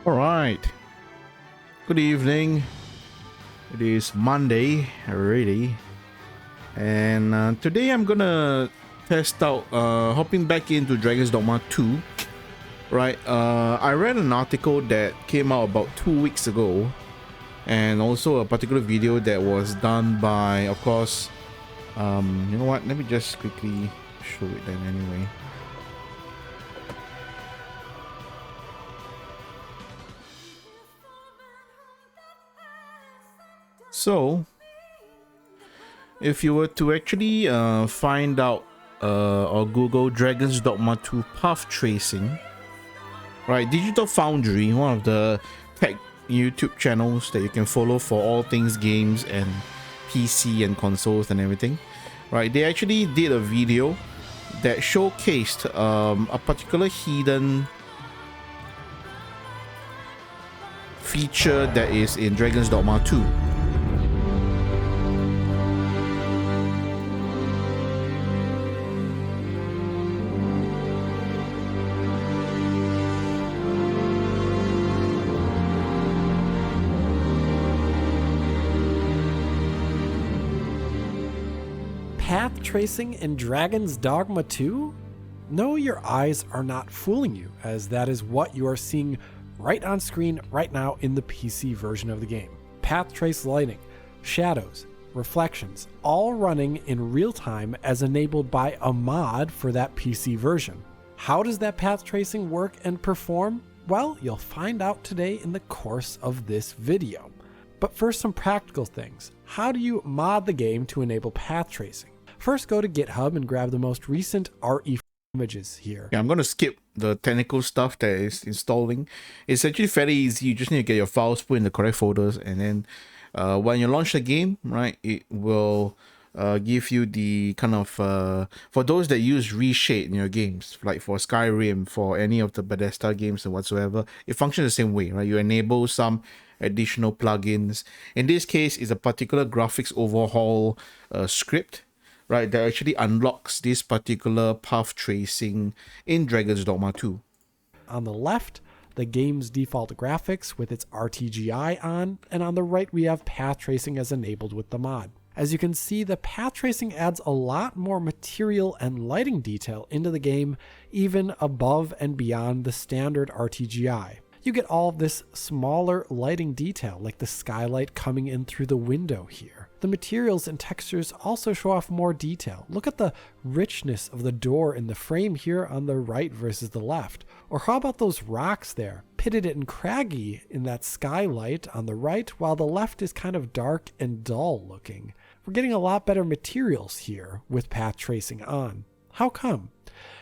All right. Good evening. It is Monday already, and today I'm gonna test out hopping back into Dragon's Dogma 2. Right. I read an article that came out about 2 weeks ago, and also a particular video that was done by, of course, you know what? Let me just quickly show it then anyway. So, if you were to actually find out or Google Dragon's Dogma 2 Pathtracing, right? Digital Foundry, one of the tech YouTube channels that you can follow for all things games and PC and consoles and everything, right? They actually did a video that showcased a particular hidden feature that is in Dragon's Dogma 2. Path tracing in Dragon's Dogma 2? No, your eyes are not fooling you, as that is what you are seeing right on screen right now in the PC version of the game. Path trace lighting, shadows, reflections, all running in real time as enabled by a mod for that PC version. How does that path tracing work and perform? Well, you'll find out today in the course of this video. But first, some practical things. How do you mod the game to enable path tracing? First, go to GitHub and grab the most recent RE images here. Yeah, I'm going to skip the technical stuff that is installing. It's actually fairly easy. You just need to get your files put in the correct folders, and then when you launch the game, right, it will give you the kind of for those that use reshade in your games, like for Skyrim, for any of the Bethesda games and whatsoever, it functions the same way, right? You enable some additional plugins. In this case, it's a particular graphics overhaul script, right, that actually unlocks this particular path tracing in Dragon's Dogma 2. On the left, the game's default graphics with its RTGI on, and on the right we have path tracing as enabled with the mod. As you can see, the path tracing adds a lot more material and lighting detail into the game, even above and beyond the standard RTGI. You get all of this smaller lighting detail, like the skylight coming in through the window here. The materials and textures also show off more detail. Look at the richness of the door in the frame here on the right versus the left. Or how about those rocks there, pitted and craggy in that skylight on the right, while the left is kind of dark and dull looking. We're getting a lot better materials here with path tracing on. How come?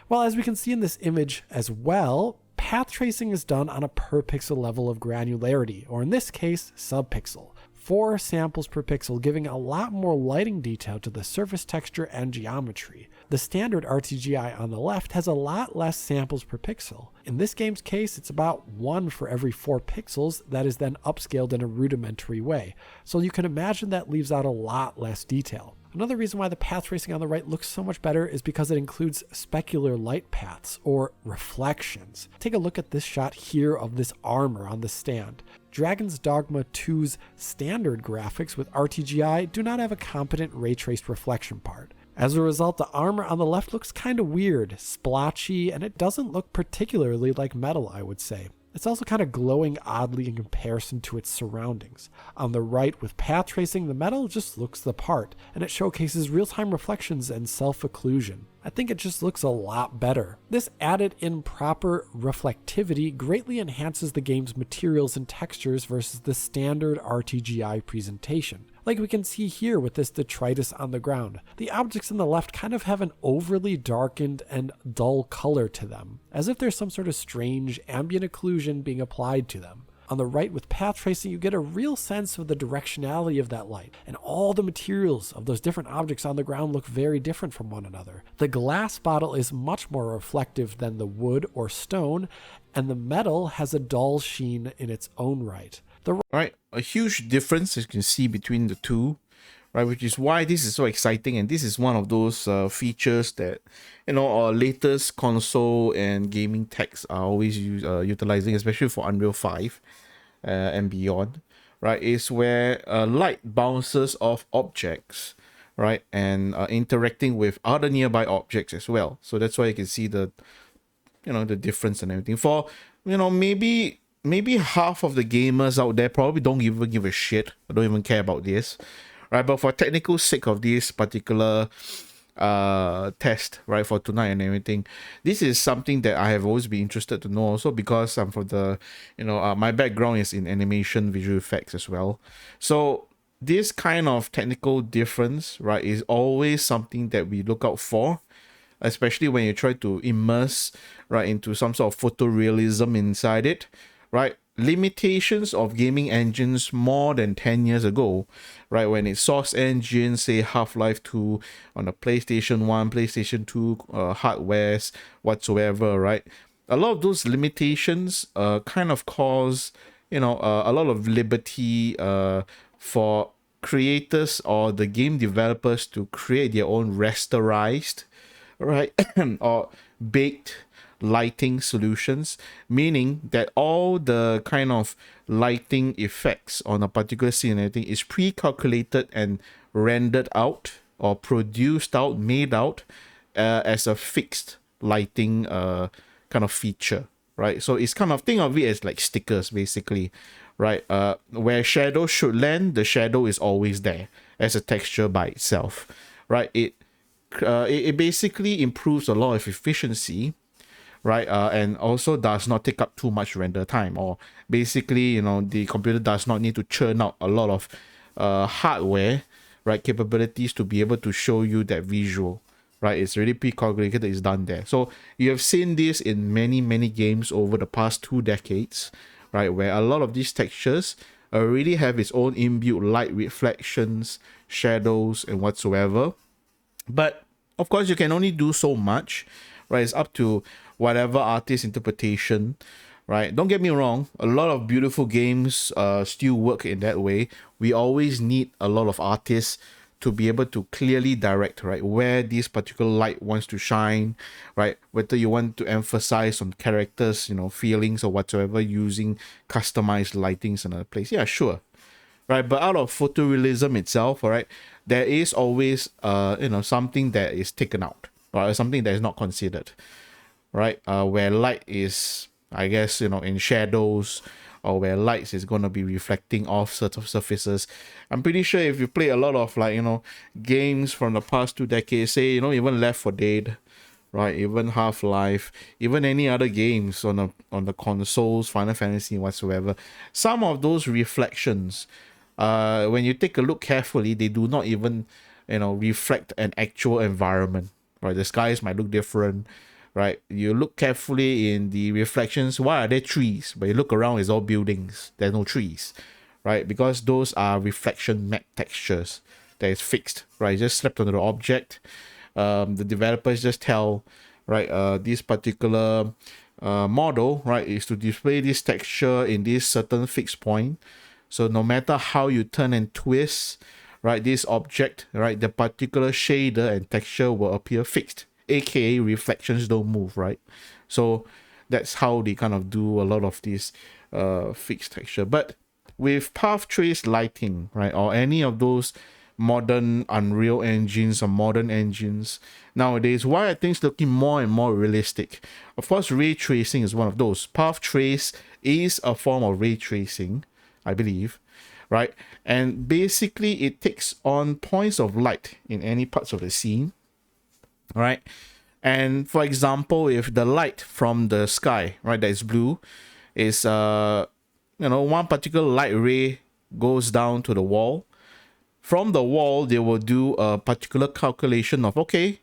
Well, as we can see in this image as well, path tracing is done on a per pixel level of granularity, or in this case, subpixel. 4 samples per pixel, giving a lot more lighting detail to the surface texture and geometry. The standard RTGI on the left has a lot less samples per pixel. In this game's case, it's about 1 for every 4 pixels that is then upscaled in a rudimentary way. So you can imagine that leaves out a lot less detail. Another reason why the path tracing on the right looks so much better is because it includes specular light paths, or reflections. Take a look at this shot here of this armor on the stand. Dragon's Dogma 2's standard graphics with RTGI do not have a competent ray traced reflection part. As a result, the armor on the left looks kind of weird, splotchy, and it doesn't look particularly like metal, I would say. It's also kind of glowing oddly in comparison to its surroundings. On the right, with path tracing, the metal just looks the part, and it showcases real-time reflections and self-occlusion. I think it just looks a lot better. This added in proper reflectivity greatly enhances the game's materials and textures versus the standard RTGI presentation. Like we can see here with this detritus on the ground. The objects on the left kind of have an overly darkened and dull color to them, as if there's some sort of strange ambient occlusion being applied to them. On the right with path tracing, you get a real sense of the directionality of that light, and all the materials of those different objects on the ground look very different from one another. The glass bottle is much more reflective than the wood or stone, and the metal has a dull sheen in its own right. Right, a huge difference as you can see between the two, right? Which is why this is so exciting, and this is one of those features that our latest console and gaming techs are always utilizing, especially for Unreal 5 and beyond, right? Is where light bounces off objects, right, and interacting with other nearby objects as well. So that's why you can see the the difference and everything. For maybe half of the gamers out there probably don't even give a shit, or don't even care about this, right? But for technical sake of this particular test, right, for tonight and everything, this is something that I have always been interested to know also, because I'm for the my background is in animation, visual effects as well. So this kind of technical difference, right, is always something that we look out for, especially when you try to immerse, right, into some sort of photorealism inside it, right? Limitations of gaming engines more than 10 years ago, right, when its source engine, say Half-Life 2 on the PlayStation 1, PlayStation 2 hardwares whatsoever, right? A lot of those limitations kind of cause a lot of liberty for creators or the game developers to create their own rasterized, right, or baked lighting solutions, meaning that all the kind of lighting effects on a particular scene and everything is pre-calculated and rendered out or produced out, made out as a fixed lighting kind of feature, right? So it's kind of, think of it as like stickers basically, right? Where shadow should land, the shadow is always there as a texture by itself, right? It basically improves a lot of efficiency, right? And also does not take up too much render time, or basically, the computer does not need to churn out a lot of hardware, right, capabilities to be able to show you that visual, right? It's already pre-calculated, it's done there. So you have seen this in many, many games over the past 2 decades, right, where a lot of these textures already have its own inbuilt light reflections, shadows, and whatsoever. But of course, you can only do so much, right? It's up to whatever artist interpretation, right? Don't get me wrong, a lot of beautiful games still work in that way. We always need a lot of artists to be able to clearly direct, right, where this particular light wants to shine, right? Whether you want to emphasize on characters, feelings or whatsoever, using customized lightings in a place. Yeah, sure. Right, but out of photorealism itself, all right, there is always something that is taken out, or something that is not considered, right? Where light is, I guess, in shadows, or where lights is going to be reflecting off certain surfaces. I'm pretty sure if you play a lot of games from the past 2 decades, say even Left 4 Dead, right, even Half-Life, even any other games on the consoles, Final Fantasy whatsoever, some of those reflections, when you take a look carefully, they do not even reflect an actual environment, right? The skies might look different, right? You look carefully in the reflections, why are there trees? But you look around, it's all buildings, there's no trees, right? Because those are reflection matte textures that is fixed, right? Just slapped onto the object. The developers just tell, right, this particular model, right, is to display this texture in this certain fixed point. So no matter how you turn and twist, right, this object, right, the particular shader and texture will appear fixed, aka reflections don't move, right? So that's how they kind of do a lot of this fixed texture. But with path trace lighting, right, or any of those modern Unreal engines or modern engines nowadays, why are things looking more and more realistic? Of course, ray tracing is one of those. Path trace is a form of ray tracing, I believe, right? And basically it takes on points of light in any parts of the scene, right? And for example, if the light from the sky, right, that is blue, is one particular light ray goes down to the wall, from the wall they will do a particular calculation of, okay,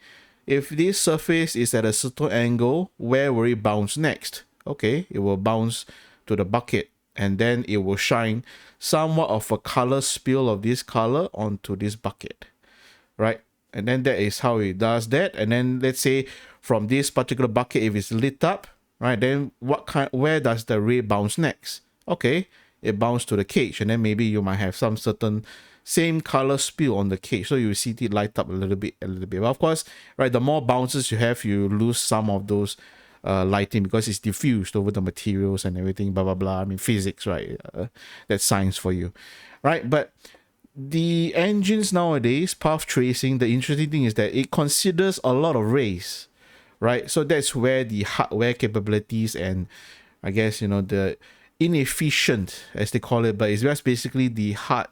if this surface is at a certain angle, where will it bounce next? Okay, it will bounce to the bucket, and then it will shine somewhat of a color spill of this color onto this bucket, right? And then that is how it does that. And then let's say from this particular bucket, if it's lit up, right, then where does the ray bounce next? Okay, it bounced to the cage, and then maybe you might have some certain same color spill on the cage, so you see it light up a little bit. But of course, right, the more bounces you have, you lose some of those lighting because it's diffused over the materials and everything, blah blah blah. I mean, physics, right? That's science for you, right? But the engines nowadays, path tracing, the interesting thing is that it considers a lot of rays, right? So that's where the hardware capabilities and, I guess, the inefficient, as they call it, but it's just basically the hard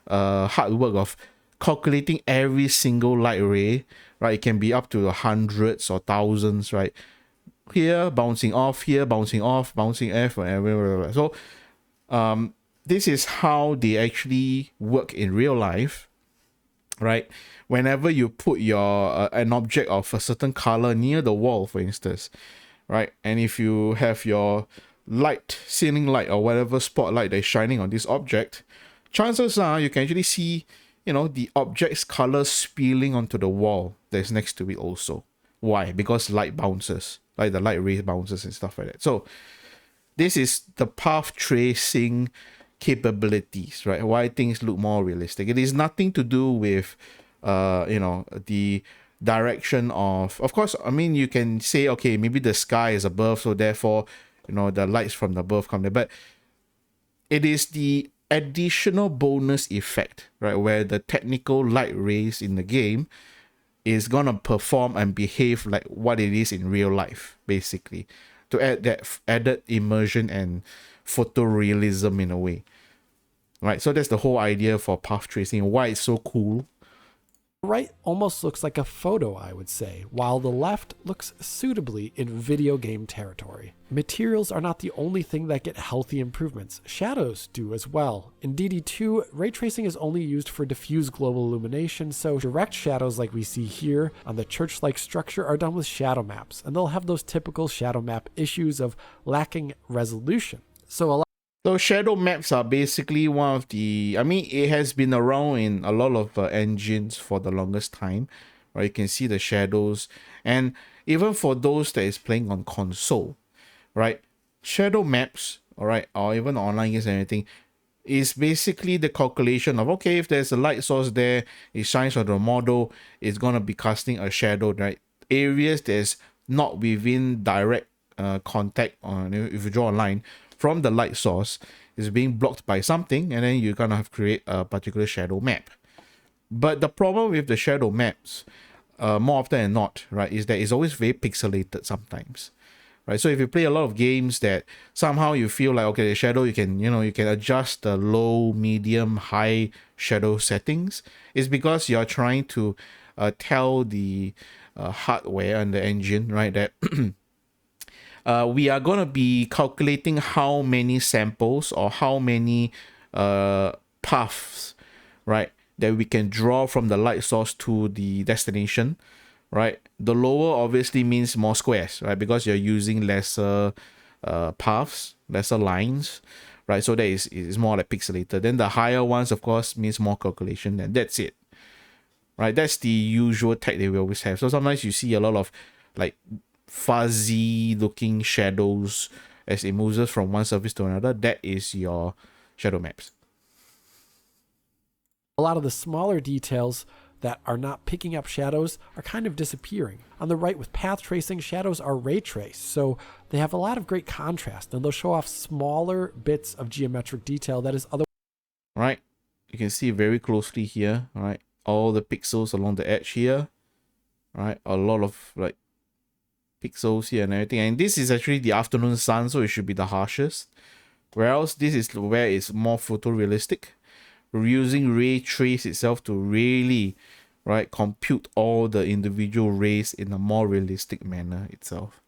work of calculating every single light ray, right? It can be up to the hundreds or thousands, right? Here bouncing off, here bouncing off, bouncing F, whatever. So this is how they actually work in real life, right? Whenever you put your an object of a certain color near the wall, for instance, right? And if you have your light, ceiling light or whatever spotlight that's shining on this object, chances are you can actually see, the object's color spilling onto the wall that's next to it also. Why? Because light bounces, like the light ray bounces and stuff like that. So this is the path tracing capabilities, right? Why things look more realistic. It is nothing to do with the direction of course, I mean, you can say, okay, maybe the sky is above, so therefore, the lights from above come there, but it is the additional bonus effect, right, where the technical light rays in the game is gonna perform and behave like what it is in real life, basically, to add that added immersion and photorealism in a way, right? So that's the whole idea for path tracing, why it's so cool. The right almost looks like a photo, I would say, while the left looks suitably in video game territory. Materials are not the only thing that get healthy improvements. Shadows do as well. In DD2, ray tracing is only used for diffuse global illumination, so direct shadows like we see here on the church-like structure are done with shadow maps, and they'll have those typical shadow map issues of lacking resolution. So shadow maps are basically one of the, I mean, it has been around in a lot of engines for the longest time, right? You can see the shadows, and even for those that is playing on console, right? Shadow maps, all right, or even online games and everything, is basically the calculation of, okay, if there's a light source there, it shines on the model, it's gonna be casting a shadow, right? Areas that's not within direct contact, on if you draw a line from the light source, is being blocked by something, and then you're gonna have to create a particular shadow map. But the problem with the shadow maps, more often than not, right, is that it's always very pixelated sometimes, right? So if you play a lot of games that somehow you feel like, okay, the shadow, you can adjust the low, medium, high shadow settings, is because you're trying to tell the hardware and the engine, right, that we are going to be calculating how many samples or how many paths, right, that we can draw from the light source to the destination, right? The lower obviously means more squares, right, because you're using lesser paths, lesser lines, right? So that is more like pixelated. Then the higher ones, of course, means more calculation, and that's it, right? That's the usual tech that we always have. So sometimes you see a lot of like fuzzy looking shadows as it moves from one surface to another. That is your shadow maps. A lot of the smaller details that are not picking up shadows are kind of disappearing. On the right with path tracing, shadows are ray traced, so they have a lot of great contrast, and they'll show off smaller bits of geometric detail that is otherwise. Right, you can see very closely here, right, all the pixels along the edge here, right, a lot of like pixels here and everything. And this is actually the afternoon sun, so it should be the harshest, whereas this is where it's more photorealistic. We're using ray trace itself to really, right, compute all the individual rays in a more realistic manner itself.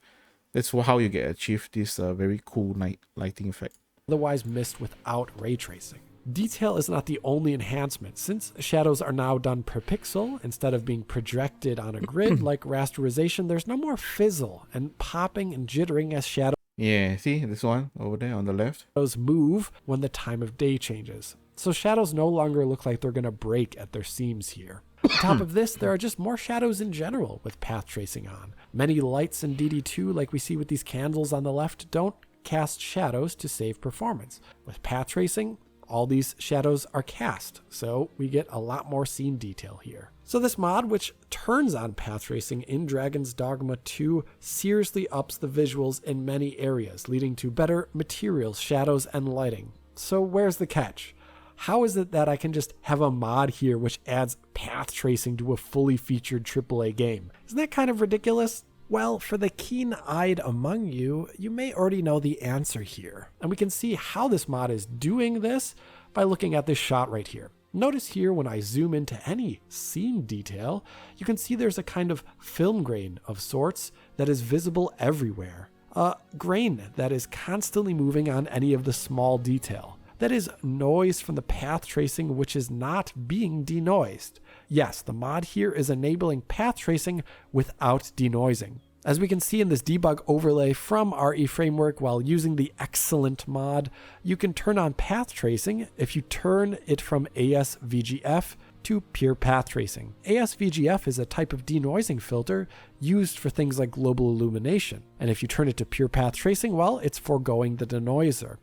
That's how you get achieve this very cool night lighting effect, Otherwise missed without ray tracing. Detail is not the only enhancement, since shadows are now done per pixel instead of being projected on a grid like rasterization. There's no more fizzle and popping and jittering as shadows see this one over there on the left, move when the time of day changes. So shadows no longer look like they're going to break at their seams here. On top of this, there are just more shadows in general with path tracing on. Many lights in DD2, like we see with these candles on the left, don't cast shadows to save performance. With path tracing, All these shadows are cast, so we get a lot more scene detail here. So this mod, which turns on path tracing in Dragon's Dogma 2, seriously ups the visuals in many areas, leading to better materials, shadows, and lighting. So where's the catch? How is it that I can just have a mod here which adds path tracing to a fully featured AAA game? Isn't that kind of ridiculous? Well, for the keen-eyed among you, you may already know the answer here. And we can see how this mod is doing this by looking at this shot right here. Notice here when I zoom into any scene detail, you can see there's a kind of film grain of sorts that is visible everywhere. A grain that is constantly moving on any of the small detail. That is noise from the path tracing which is not being denoised. Yes, the mod here is enabling path tracing without denoising. As we can see in this debug overlay from RE Framework while using the excellent mod, you can turn on path tracing if you turn it from ASVGF to pure path tracing. ASVGF is a type of denoising filter used for things like global illumination. And if you turn it to pure path tracing, well, it's foregoing the denoiser.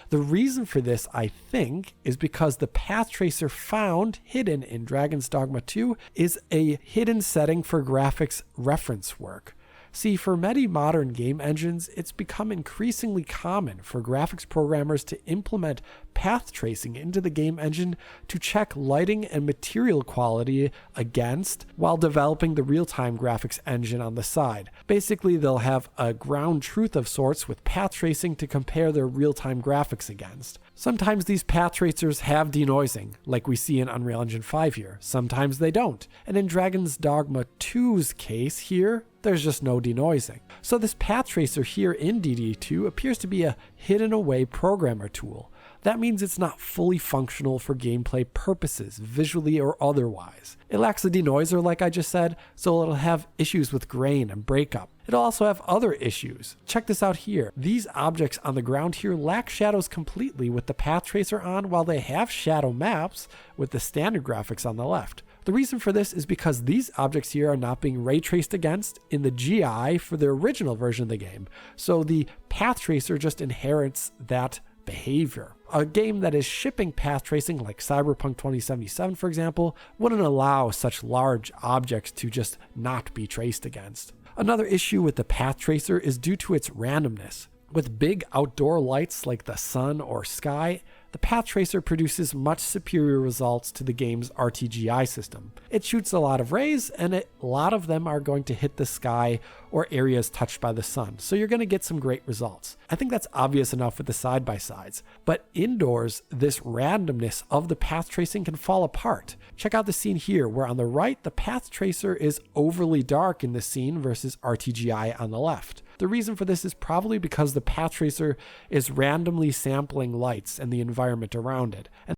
The reason for this, I think, is because the path tracer found hidden in Dragon's Dogma 2 is a hidden setting for graphics reference work. See, for many modern game engines, it's become increasingly common for graphics programmers to implement path tracing into the game engine to check lighting and material quality against while developing the real-time graphics engine on the side. Basically, they'll have a ground truth of sorts with path tracing to compare their real-time graphics against. Sometimes these path tracers have denoising, like we see in Unreal Engine 5 here. Sometimes they don't. And in Dragon's Dogma 2's case here, there's just no denoising. So this path tracer here in DD2 appears to be a hidden away programmer tool. That means it's not fully functional for gameplay purposes, visually or otherwise. It lacks a denoiser like I just said, so it'll have issues with grain and breakup. It'll also have other issues. Check this out here. These objects on the ground here lack shadows completely with the path tracer on, while they have shadow maps with the standard graphics on the left. The reason for this is because these objects here are not being ray traced against in the GI for the original version of the game. So the path tracer just inherits that behavior. A game that is shipping path tracing like Cyberpunk 2077, for example, wouldn't allow such large objects to just not be traced against. Another issue with the path tracer is due to its randomness. With big outdoor lights like the sun or sky, the path tracer produces much superior results to the game's RTGI system. It shoots a lot of rays, and a lot of them are going to hit the sky or areas touched by the sun, so you're going to get some great results. I think that's obvious enough with the side-by-sides, but indoors, this randomness of the path tracing can fall apart. Check out the scene here, where on the right, the path tracer is overly dark in the scene versus RTGI on the left. The reason for this is probably because the path tracer is randomly sampling lights and the environment around it. And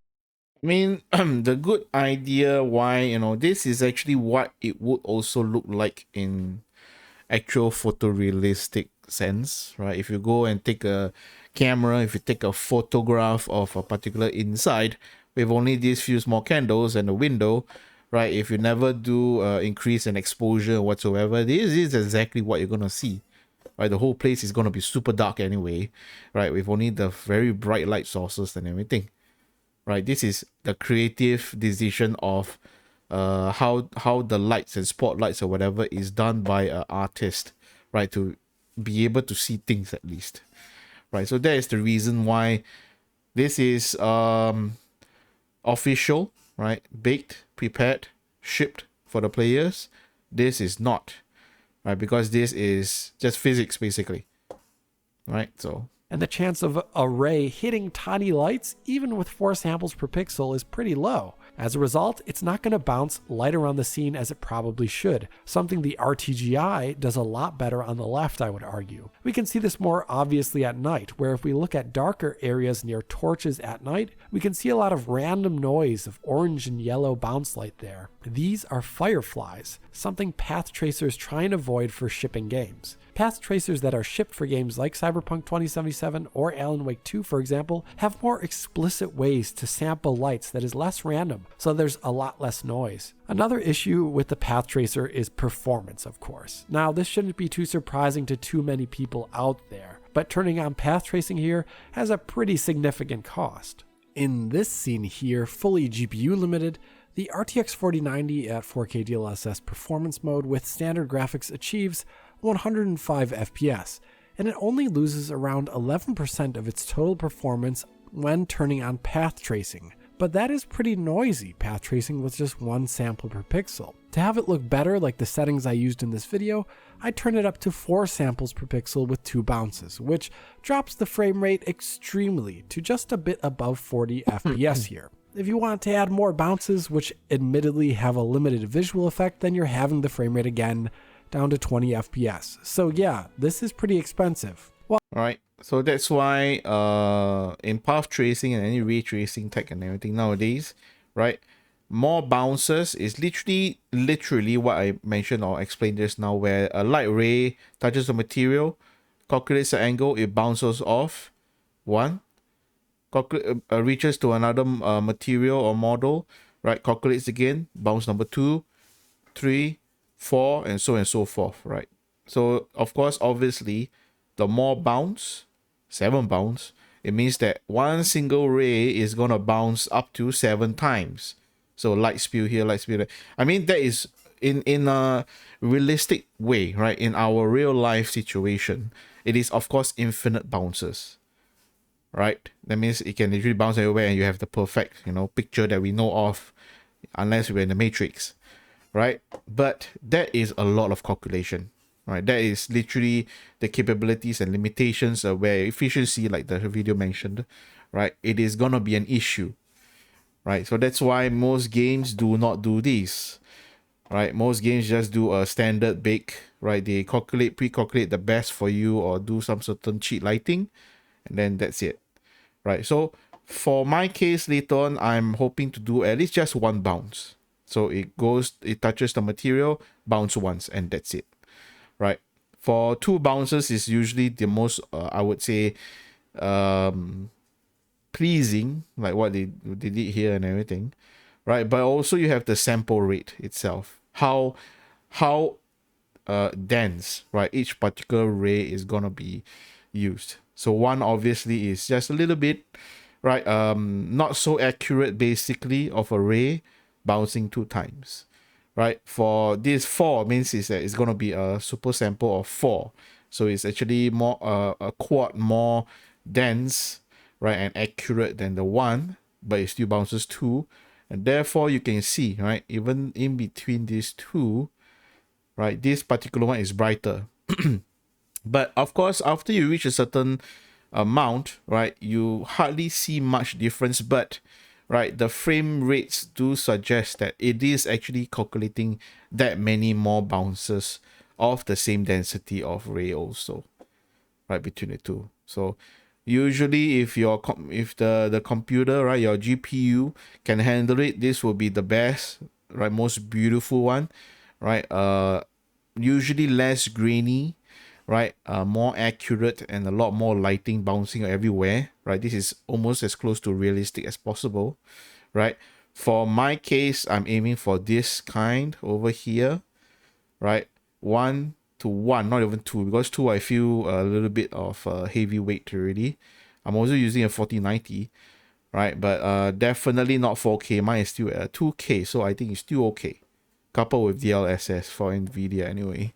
I mean, the good idea why, this is actually what it would also look like in actual photorealistic sense, right? If you go and take a camera, if you take a photograph of a particular inside with only these few small candles and a window, right? If you never do increase in exposure whatsoever, this is exactly what you're going to see. Right, the whole place is going to be super dark anyway, right, with only the very bright light sources and everything. Right, this is the creative decision of how the lights and spotlights or whatever is done by an artist, right, to be able to see things at least. Right, so that is the reason why this is official, right, baked, prepared, shipped for the players. This is not. Right, because this is just physics basically, right? So, and the chance of a ray hitting tiny lights, even with 4 samples per pixel, is pretty low. As a result, it's not going to bounce light around the scene as it probably should, something the RTGI does a lot better on the left, I would argue. We can see this more obviously at night, where if we look at darker areas near torches at night, we can see a lot of random noise of orange and yellow bounce light there. These are fireflies, something path tracers try and avoid for shipping games. Path tracers that are shipped for games like Cyberpunk 2077 or Alan Wake 2, for example, have more explicit ways to sample lights that is less random, so there's a lot less noise. Another issue with the path tracer is performance, of course. Now, this shouldn't be too surprising to too many people out there, but turning on path tracing here has a pretty significant cost. In this scene here, fully GPU limited, the RTX 4090 at 4K DLSS performance mode with standard graphics achieves 105 FPS, and it only loses around 11% of its total performance when turning on path tracing. But that is pretty noisy, path tracing with just one sample per pixel. To have it look better like the settings I used in this video, I turned it up to 4 samples per pixel with 2 bounces, which drops the frame rate extremely to just a bit above 40 FPS here. If you want to add more bounces, which admittedly have a limited visual effect, then you're having the frame rate again down to 20 FPS. So yeah, this is pretty expensive. Well, Alright, so that's why in path tracing and any ray tracing tech and everything nowadays, right, more bounces is literally what I mentioned or explained just now, where a light ray touches the material, calculates the angle, it bounces off, 1, reaches to another material or model, right, calculates again, bounce number 2, 3, 4, and so forth, right? So of course, obviously, the more bounce, 7 bounce, it means that one single ray is gonna bounce up to 7 times. So light spew here, light spew there. I mean, that is in a realistic way, right? In our real life situation, it is of course infinite bounces, right? That means it can literally bounce everywhere and you have the perfect, picture that we know of, unless we're in the Matrix, right? But that is a lot of calculation, right? That is literally the capabilities and limitations of where efficiency, like the video mentioned, right? It is gonna be an issue, right? So that's why most games do not do this, right? Most games just do a standard bake, right? They pre-calculate the best for you or do some certain cheat lighting, and then that's it, right? So for my case later on, I'm hoping to do at least just 1 bounce. So it touches the material, bounce once, and that's it, right? For 2 bounces is usually the most, I would say, pleasing, like what they did here and everything, right? But also you have the sample rate itself, how dense, right, each particular ray is gonna be used. So 1 obviously is just a little bit, right, not so accurate basically of a ray bouncing 2 times, right? For this 4 means is that it's gonna be a super sample of 4, so it's actually more a quad more dense, right, and accurate than the 1, but it still bounces 2, and therefore you can see, right, even in between these 2, right, this particular one is brighter. But of course, after you reach a certain amount, right, you hardly see much difference, but right, the frame rates do suggest that it is actually calculating that many more bounces of the same density of ray also, right, between the 2. So usually if the computer, right, your GPU can handle it, this will be the best, right, most beautiful one, right? Usually less grainy, right, more accurate, and a lot more lighting bouncing everywhere, right? This is almost as close to realistic as possible, right? For my case, I'm aiming for this kind over here, right? 1:1, not even 2, because 2 I feel a little bit of heavy weight already. I'm also using a 4090, right? But definitely not 4K. Mine is still at 2K, so I think it's still okay, coupled with DLSS for NVIDIA anyway,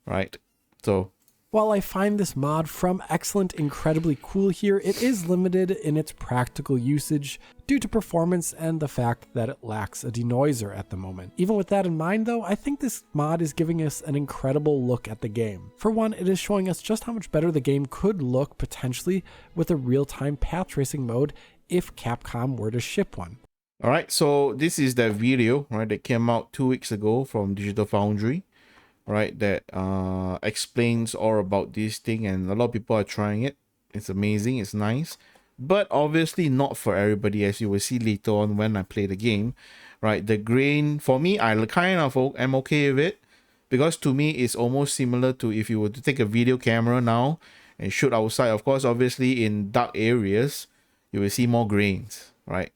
right? So while I find this mod from Excellent incredibly cool here, it is limited in its practical usage due to performance and the fact that it lacks a denoiser at the moment. Even with that in mind though, I think this mod is giving us an incredible look at the game. For one, it is showing us just how much better the game could look potentially with a real-time path tracing mode if Capcom were to ship one. Alright, so this is the video, right, that came out 2 weeks ago from Digital Foundry, right, that explains all about this thing, and a lot of people are trying it. It's amazing, it's nice, but obviously not for everybody, as you will see later on when I play the game, right? The grain, for me, I kind of am okay with it, because to me, it's almost similar to if you were to take a video camera now and shoot outside. Of course, obviously in dark areas, you will see more grains, right?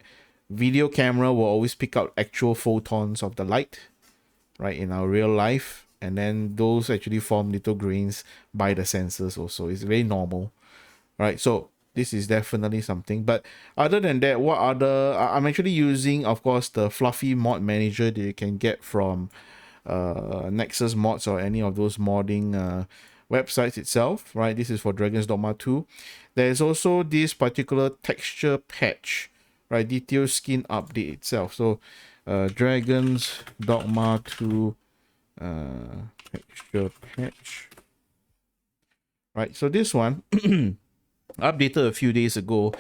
Video camera will always pick out actual photons of the light, right, in our real life, and then those actually form little grains by the sensors also. It's very normal, right? So This is definitely something. But other than that, what other... I'm actually using, of course, the fluffy mod manager that you can get from Nexus Mods or any of those modding websites itself, right? This is for Dragon's Dogma 2. There's also this particular texture patch, right? Detail skin update itself. So Dragon's Dogma 2 texture patch, right? So this one updated a few days ago,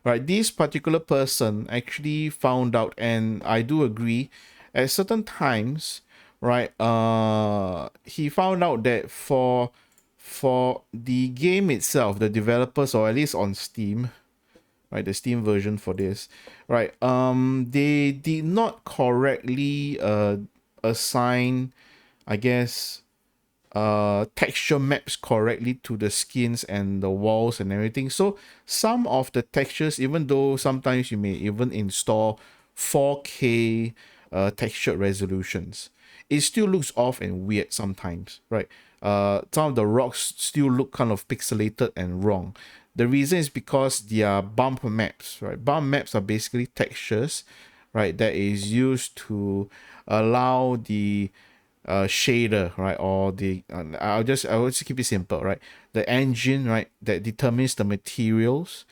right? This particular person actually found out, and I do agree, at certain times, right, he found out that for the game itself, the developers, or at least on Steam, right, the Steam version for this, right, they did not correctly assign, I guess, texture maps correctly to the skins and the walls and everything. So some of the textures, even though sometimes you may even install 4K textured resolutions, it still looks off and weird sometimes, right? Some of the rocks still look kind of pixelated and wrong. The reason is because they are bump maps, right? Bump maps are basically textures, right, that is used to allow the shader, right, or the I'll just keep it simple, right? The engine, right, that determines the materials,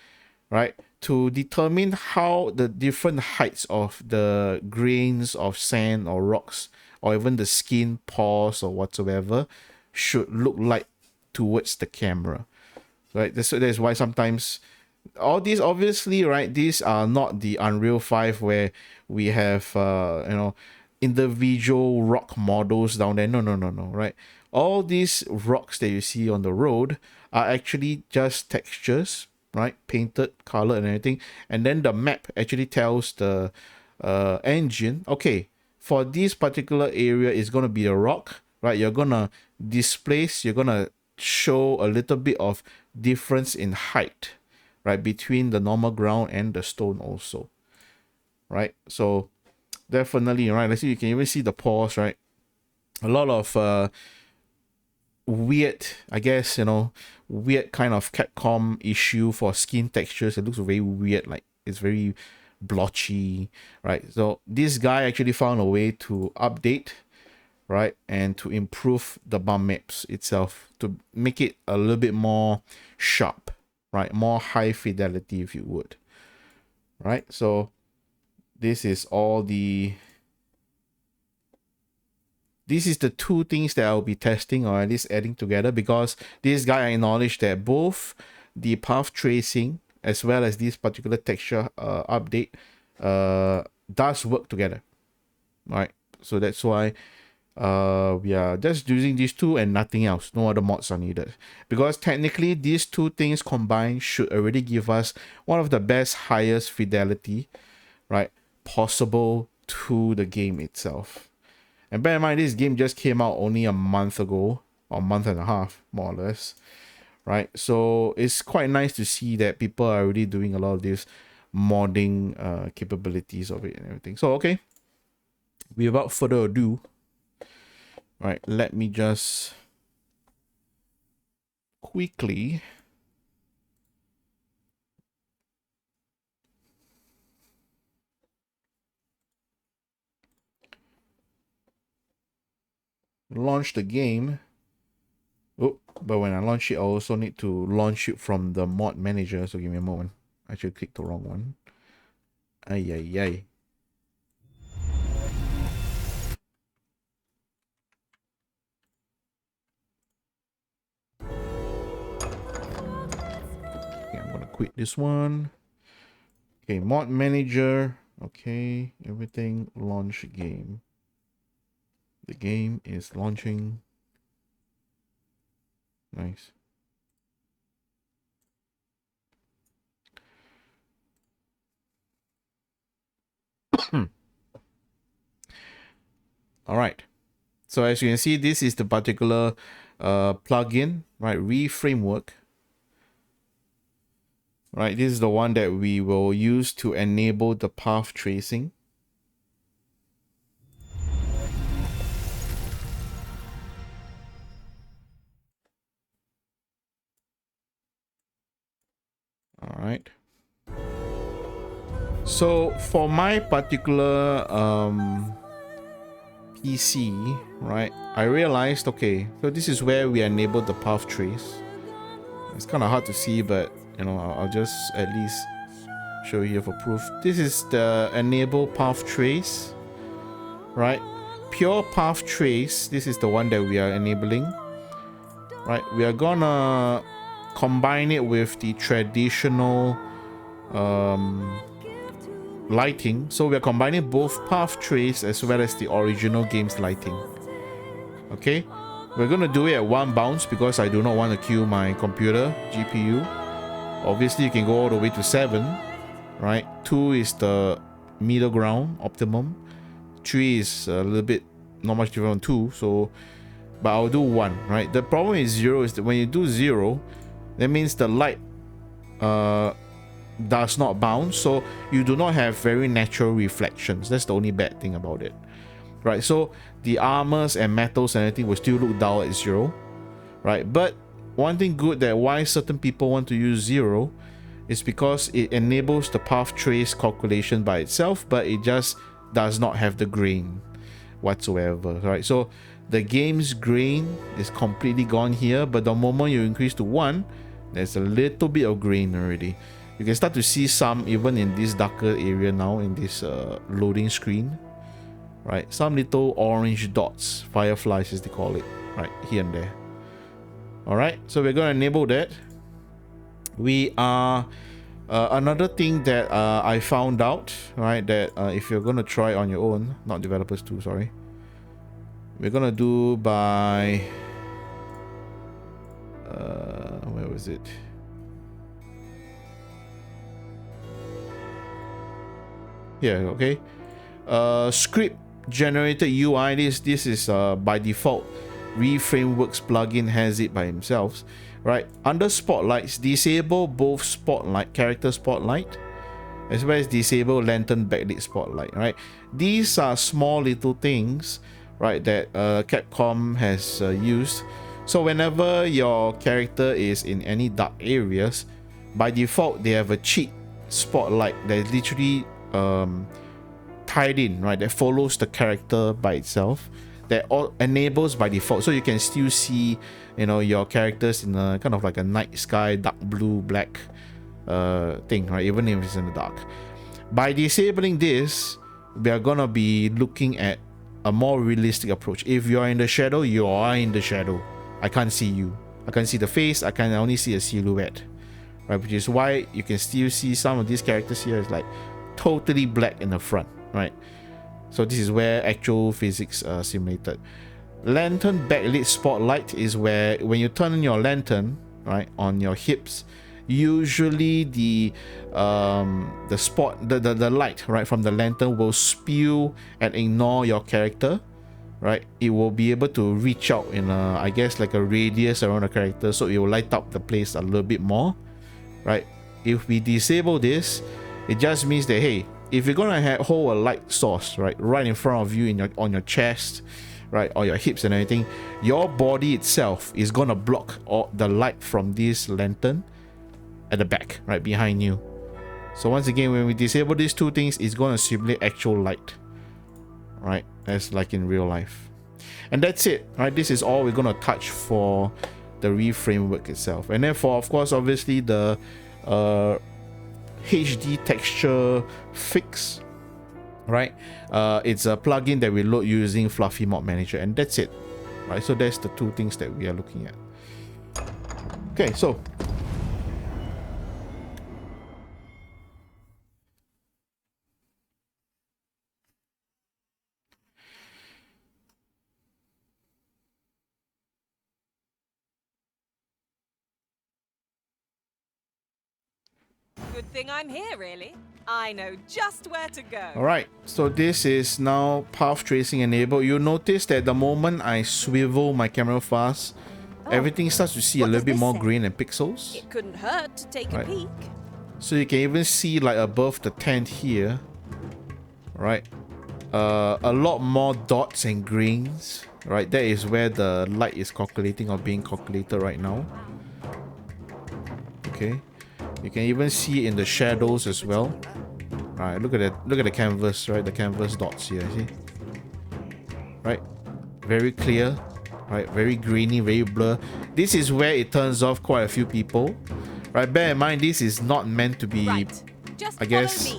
right, to determine how the different heights of the grains of sand or rocks or even the skin pores or whatsoever should look like towards the camera, right? That's why sometimes all these, obviously, right, these are not the Unreal 5 where we have individual rock models down there. No, right? All these rocks that you see on the road are actually just textures, right? Painted, colored, and everything. And then the map actually tells the engine, okay, for this particular area is going to be a rock, right? You're going to displace, you're going to show a little bit of difference in height, right, between the normal ground and the stone also, right? So definitely, right, let's see, you can even see the pores, right? A lot of weird, I guess, weird kind of Capcom issue for skin textures. It looks very weird, like it's very blotchy, right? So this guy actually found a way to update, right, and to improve the bump maps itself to make it a little bit more sharp, right, more high fidelity, if you would, right? So this is the two things that I'll be testing, or at least adding together, because this guy acknowledged that both the path tracing as well as this particular texture update does work together, right? So that's why we are just using these two and nothing else. No other mods are needed, because technically these two things combined should already give us one of the best, highest fidelity, right, possible to the game itself. And bear in mind, this game just came out only a month ago, or a month and a half, more or less, right? So it's quite nice to see that people are already doing a lot of this modding capabilities of it and everything. So okay, without further ado, right, let me just quickly launch the game. Oh, but when I launch it, I also need to launch it from the mod manager. So give me a moment. I actually clicked the wrong one. Ay, ay, ay. Okay, I'm gonna quit this one. Okay, mod manager. Okay, everything, launch game. The game is launching. Nice. All right. So as you can see, this is the particular plugin, right? Reframework. Right, this is the one that we will use to enable the path tracing. All right? So for my particular PC, right, I realized, okay, so this is where we enabled the path trace. It's kind of hard to see, but you know, I'll just at least show you here for proof. This is the enable path trace, right? Pure path trace, this is the one that we are enabling, right? We are gonna combine it with the traditional lighting. So we're combining both path trace as well as the original game's lighting. Okay, we're gonna do it at 1 bounce because I do not want to kill my computer GPU. Obviously you can go all the way to 7, right? 2 is the middle ground, optimum. 3 is a little bit not much different from 2, so but I'll do 1, right? The problem is 0 is that when you do 0, that means the light does not bounce, so you do not have very natural reflections. That's the only bad thing about it, right? So the armors and metals and everything will still look dull at 0, right? But one thing good that why certain people want to use 0 is because it enables the path trace calculation by itself, but it just does not have the grain whatsoever, right? So the game's grain is completely gone here, but the moment you increase to 1, there's a little bit of grain already. You can start to see some even in this darker area now in this loading screen, right? Some little orange dots, fireflies as they call it, right here and there. All right, so we're going to enable that. We are another thing that I found out, right, that if you're going to try on your own, not developers too, sorry, we're going to do by where was it? Yeah, okay. Script generated UI. This is by default. ReFrameworks plugin has it by himself, right? Under spotlights, disable both spotlight, character spotlight, as well as disable lantern backlit spotlight, right? These are small little things, right, that Capcom has used. So whenever your character is in any dark areas, by default they have a cheat spotlight that is literally tied in, right, that follows the character by itself, that all enables by default, so you can still see, you know, your characters in a kind of like a night sky, dark blue, black thing, right, even if it's in the dark. By disabling this, we are gonna be looking at a more realistic approach. If you are in the shadow, you are in the shadow. I can't see you. I can't see the face. I can only see a silhouette, right? Which is why you can still see some of these characters here is like totally black in the front, right? So this is where actual physics are simulated. Lantern backlit spotlight is where when you turn on your lantern, right, on your hips, usually the light, right, from the lantern will spew and ignore your character, right? It will be able to reach out in a, I guess, like a radius around the character, so it will light up the place a little bit more, right? If we disable this, it just means that, hey, if you're gonna hold a light source, right in front of you on your chest, right, or your hips and everything, your body itself is gonna block all the light from this lantern at the back, right behind you. So once again, when we disable these two things, it's gonna simulate actual light, right, as like in real life. And that's it, right? This is all we're gonna touch for the ReFramework itself. And then for, of course, obviously the HD texture fix, right? It's a plugin that we load using Fluffy Mod Manager, and that's it, right? So that's the two things that we are looking at. Okay, so Good thing I'm here, really. I know just where to go. alright, so this is now path tracing enabled. You'll notice that the moment I swivel my camera fast, everything starts to see a little bit more green and pixels. It couldn't hurt to take a peek. So you can even see, like, above the tent here, right, a lot more dots and greens, right? That is where the light is calculating or being calculated right now. Okay, You can even see it in the shadows as well. Right, look at that. Look at the canvas, right? The canvas dots here, see? Right, very clear, right? Very grainy, very blur. This is where it turns off quite a few people, right? Bear in mind, this is not meant to be, Just I guess,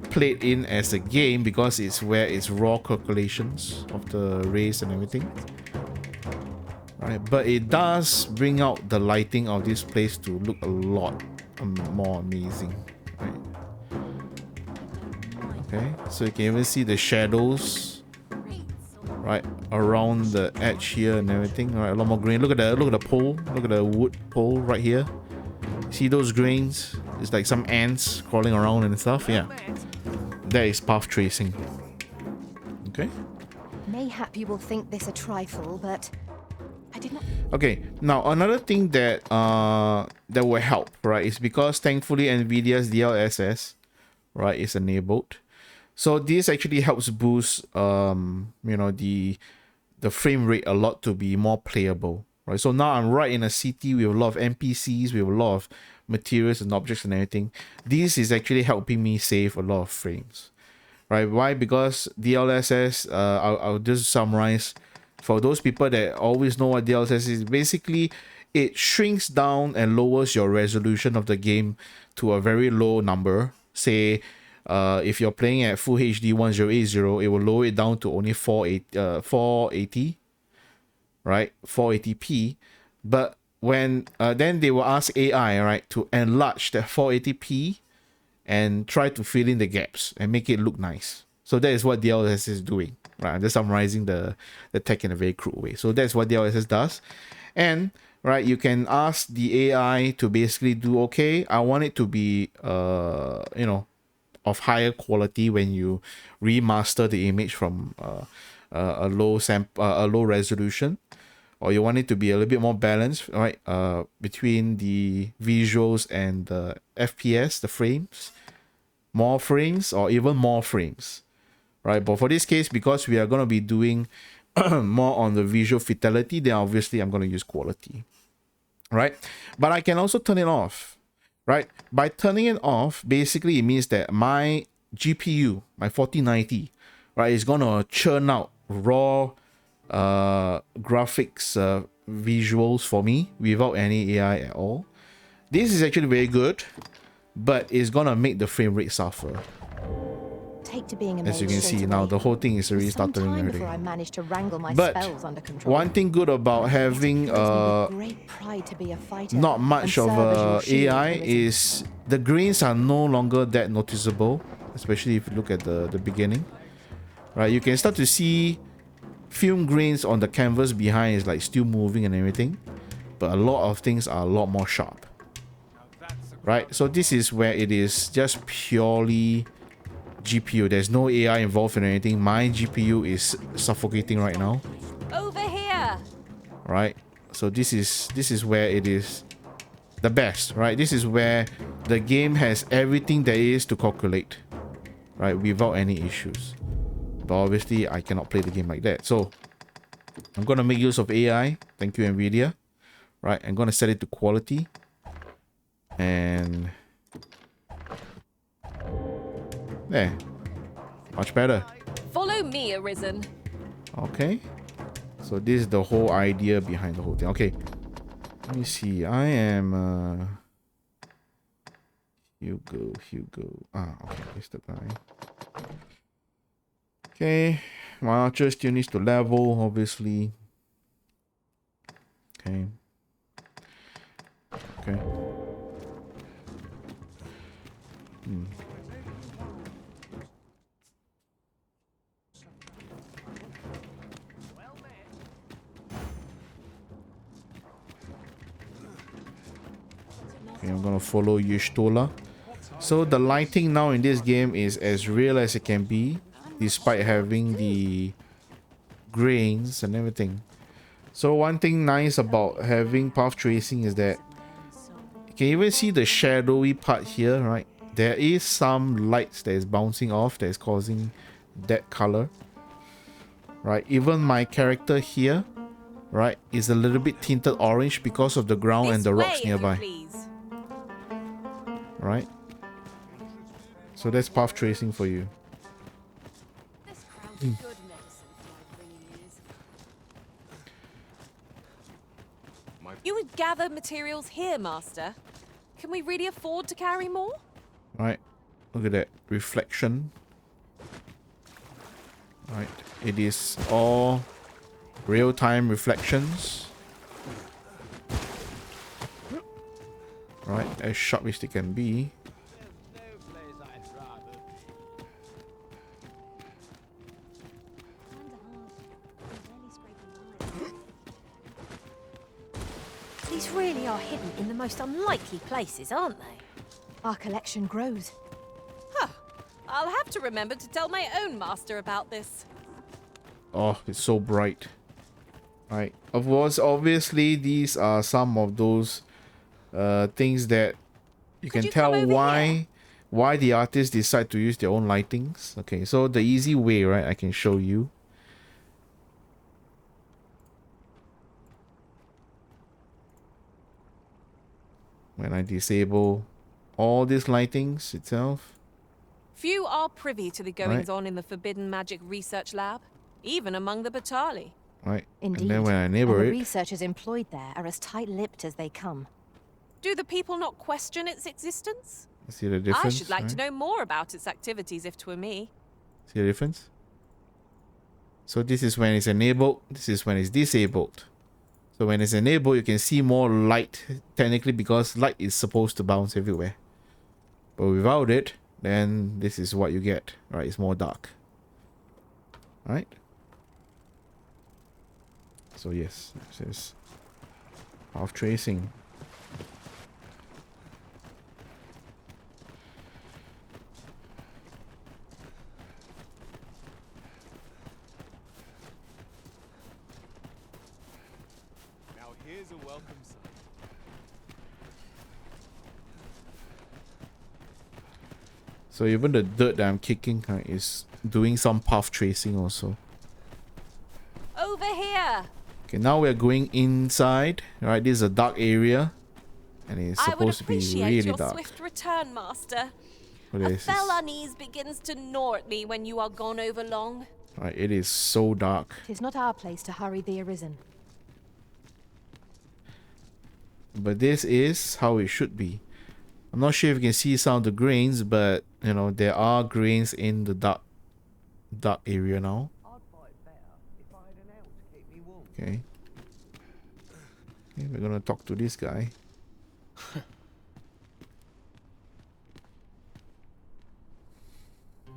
played in as a game because it's where it's raw calculations of the rays and everything. Right, but it does bring out the lighting of this place to look a lot more amazing, right? Okay, so you can even see the shadows, right, around the edge here and everything. Right, a lot more grain. Look at the pole. Look at the wood pole right here. See those grains? It's like some ants crawling around and stuff. Yeah, that is path tracing. Okay. Mayhap you will think this a trifle, but I did not. Okay, now another thing that that will help, right, is because thankfully NVIDIA's DLSS, right, is enabled. So this actually helps boost you know, the frame rate a lot to be more playable, right? So now I'm right in a city with a lot of NPCs, with a lot of materials and objects and everything. This is actually helping me save a lot of frames, right? Why? Because DLSS, I'll just summarize for those people that always know what DLSS is. Basically, it shrinks down and lowers your resolution of the game to a very low number. Say, if you're playing at full HD 1080, it will lower it down to only 480, right? 480p. But when then they will ask AI, right, to enlarge that 480p and try to fill in the gaps and make it look nice. So that is what DLSS is doing, right? I'm just summarizing the tech in a very crude way. So that's what DLSS does. And right, you can ask the AI to basically do, okay, I want it to be you know, of higher quality when you remaster the image from a low resolution, or you want it to be a little bit more balanced, right, between the visuals and the FPS, the frames, more frames or even more frames, right? But for this case, because we are going to be doing more on the visual fidelity, then obviously I'm going to use quality, right? But I can also turn it off. Right, by turning it off, basically it means that my GPU, my 4090, right, is gonna churn out raw graphics visuals for me without any AI at all. This is actually very good, but it's gonna make the frame rate suffer. Take to being As you can see now, the whole thing is already stuttering already. I managed to wrangle my But spells under control. one thing good about having great pride to be a fighter not much and of serve as your a shield AI for Elizabeth. is the grains are no longer that noticeable, especially if you look at the beginning, right? You can start to see film grains on the canvas behind is like still moving and everything, but a lot of things are a lot more sharp, right? So this is where it is just purely GPU. There's no AI involved in anything. My GPU is suffocating right now. Over here. Right? So this is where it is the best, right? This is where the game has everything there is to calculate, right? Without any issues. But obviously I cannot play the game like that. So I'm gonna make use of AI. Thank you, NVIDIA. Right? I'm gonna set it to quality. And there. Much better. Follow me, Arisen. Okay. So this is the whole idea behind the whole thing. Okay. Let me see. I am Hugo. Ah, okay, here's the guy. Okay. My archer still needs to level, obviously. Okay. Okay. Okay, I'm gonna follow Yushtola. So the lighting now in this game is as real as it can be, despite having the grains and everything. So one thing nice about having path tracing is that you can even see the shadowy part here, right? There is some lights that is bouncing off that is causing that color, right? Even my character here, right, is a little bit tinted orange because of the ground and the rocks nearby. So that's path tracing for you. This crown's good medicine for my bringing ears. You would gather materials here, Master. Can we really afford to carry more? Right, look at that reflection. Right, it is all real-time reflections. Right, as sharp as they can be. These really are hidden in the most unlikely places, aren't they? Our collection grows. Huh. I'll have to remember to tell my own master about this. Oh, it's so bright. Right, of course, obviously these are some of those things that you can tell why the artists decide to use their own lightings. Okay, so the easy way, right, I can show you. When I disable all these lightings itself. Few are privy to the goings-on in the Forbidden Magic Research Lab, even among the Batali. Right, Indeed. and then when I enable and the it, researchers employed there are as tight-lipped as they come. Do the people not question its existence? see the difference? I should like to right? know more about its activities if 'twere me. See the difference? So this is when it's enabled, this is when it's disabled. So when it's enabled, you can see more light, technically, because light is supposed to bounce everywhere. But without it, then this is what you get, right? It's more dark. Right? So yes, this is path tracing. Here's a welcome sign. So even the dirt that I'm kicking is doing some path tracing also. Over here! Okay, now we're going inside. Right, this is a dark area, and it's I would supposed to be appreciate really your dark. swift return, Master. But A this fell is, unease begins to gnaw at me when you are gone over long. right, it is so dark. 'Tis not our place to hurry the arisen. But this is how it should be. I'm not sure if you can see some of the grains, but you know there are grains in the dark area now. Okay. Okay, we're gonna talk to this guy.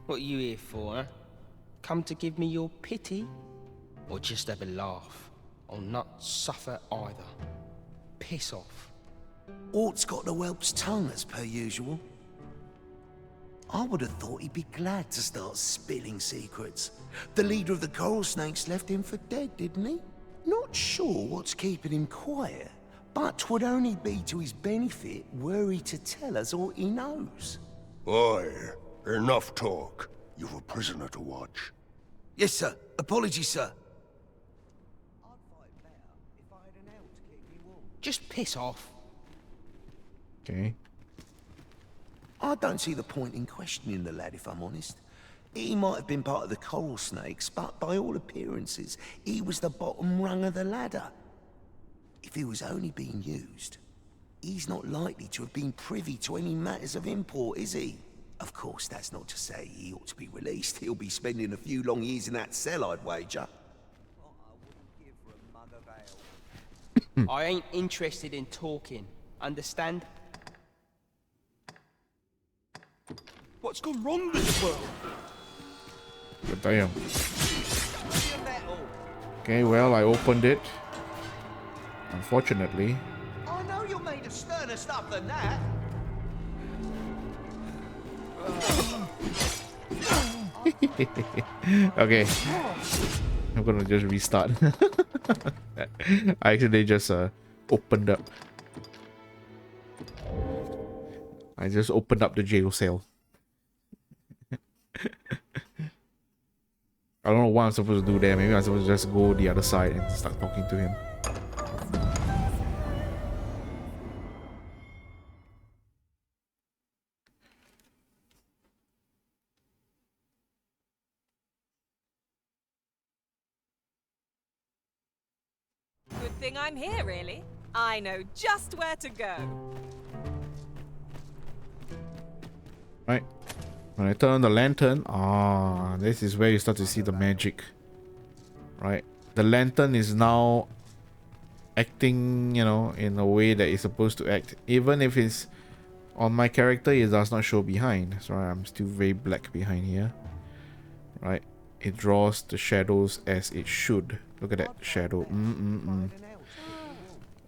What are you here for, huh? Come to give me your pity? Or just have a laugh? I'll not suffer either. Piss off. Ort's got the whelp's tongue as per usual. I would have thought he'd be glad to start spilling secrets. The leader of the coral snakes left him for dead, didn't he? Not sure what's keeping him quiet, but 'twould only be to his benefit were he to tell us all he knows. Oi, enough talk. You've a prisoner to watch. Yes, sir. Apologies, sir. Just piss off. Okay. I don't see the point in questioning the lad, if I'm honest. He might have been part of the coral snakes, but by all appearances, he was the bottom rung of the ladder. If he was only being used, he's not likely to have been privy to any matters of import, is he? Of course, that's not to say he ought to be released. He'll be spending a few long years in that cell, I'd wager. I ain't interested in talking. Understand? What's gone wrong with the world? But damn. Okay, well, I opened it. Unfortunately. I know you're made of sterner stuff than that. Okay. I'm gonna just restart. I actually just opened up. I just opened up the jail cell. I don't know what I'm supposed to do there. Maybe I'm supposed to just go the other side and start talking to him. thing I'm here, really. I know just where to go. Right. When I turn on the lantern, this is where you start to see the magic. Right. The lantern is now acting, you know, in a way that it's supposed to act. Even if it's on my character, it does not show behind. Sorry, I'm still very black behind here. Right. It draws the shadows as it should. Look at that shadow.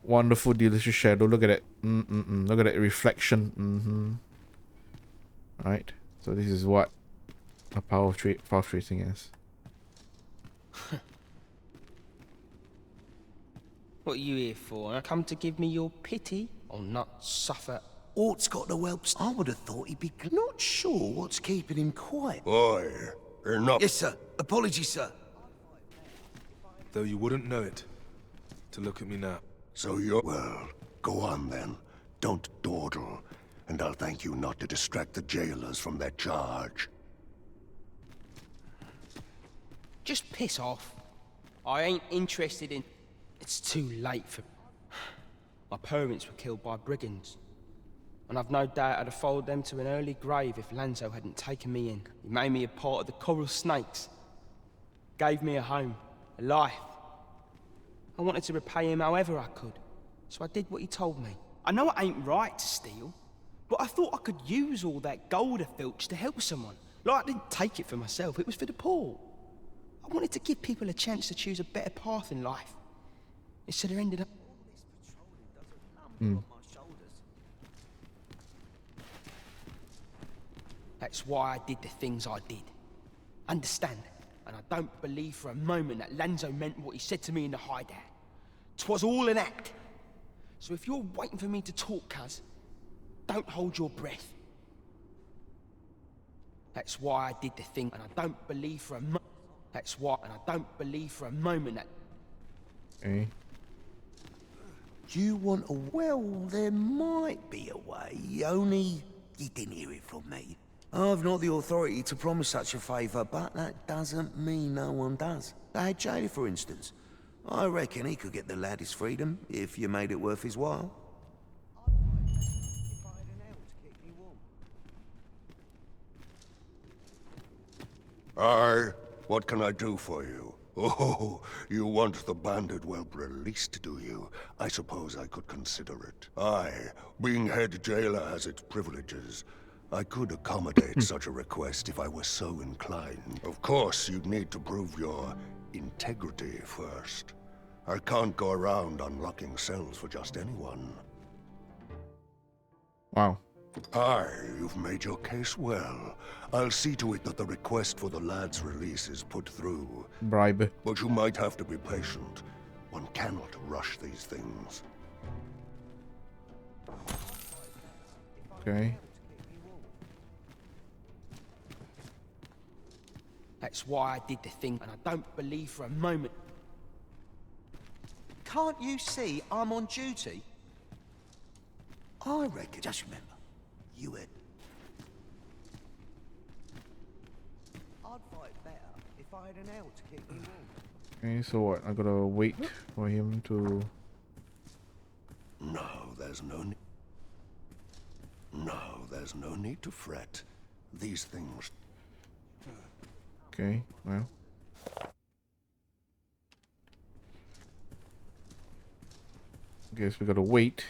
Wonderful, delicious shadow. Look at that. Look at that reflection. Right. So this is what a path tracing is. What are you here for, huh? Come to give me your pity or not suffer? Ort's got the whelps. I would have thought he'd be not sure what's keeping him quiet. Oi, enough. Yes, sir. Apologies, sir. Though you wouldn't know it, to look at me now. So you're... Well, go on then. Don't dawdle. And I'll thank you not to distract the jailers from their charge. Just piss off. I ain't interested in... It's too late for... My parents were killed by brigands. And I've no doubt I'd have followed them to an early grave if Lanzo hadn't taken me in. He made me a part of the coral snakes. Gave me a home, a life. I wanted to repay him however I could. So I did what he told me. I know it ain't right to steal, but I thought I could use all that gold I filched to help someone. Like, I didn't take it for myself, it was for the poor. I wanted to give people a chance to choose a better path in life. Instead of ended up... That's why I did the things I did. Understand? And I don't believe for a moment that Lanzo meant what he said to me in the hideout. 'Twas all an act. So if you're waiting for me to talk, cuz, don't hold your breath. That's why I did the thing, and I don't believe for a moment... That's why, and I don't believe for a moment that... Okay. You want a... Well, there might be a way, only you didn't hear it from me. I've not the authority to promise such a favour, but that doesn't mean no one does. The jailer, for instance. I reckon he could get the lad his freedom, if you made it worth his while. Aye, what can I do for you? Oh, you want the bandit whelp released, do you? I suppose I could consider it. Aye, being head jailer has its privileges. I could accommodate such a request if I were so inclined. Of course, you'd need to prove your integrity first. I can't go around unlocking cells for just anyone. Wow. Aye, you've made your case well. I'll see to it that the request for the lad's release is put through. Bribe. But you might have to be patient. One cannot rush these things. Okay. That's why I did the thing, and I don't believe for a moment... Can't you see I'm on duty? I reckon, just remember, you had... I'd fight better if I had an L to keep me warm. Okay, so what? I gotta wait for him to... No, there's no need. No, there's no need to fret. These things... Okay, well. Guess we gotta wait.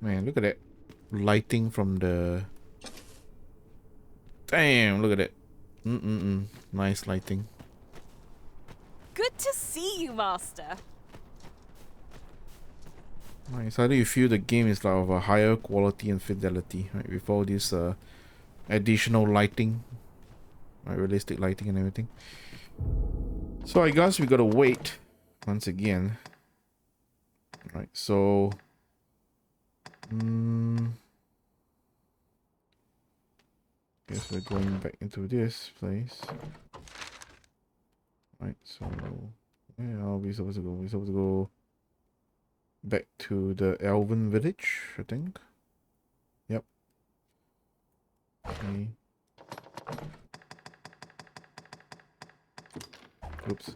Man, look at that lighting from the... Damn, look at it. Nice lighting. Good to see you, Master. Nice. How do you feel the game is like of a higher quality and fidelity, right? With all this additional lighting, right? Realistic lighting and everything. So I guess we gotta wait once again. Right, so guess we're going back into this place. Right, so where are we supposed to go? We're supposed to go back to the Elven village, I think. Yep. Okay. Oops.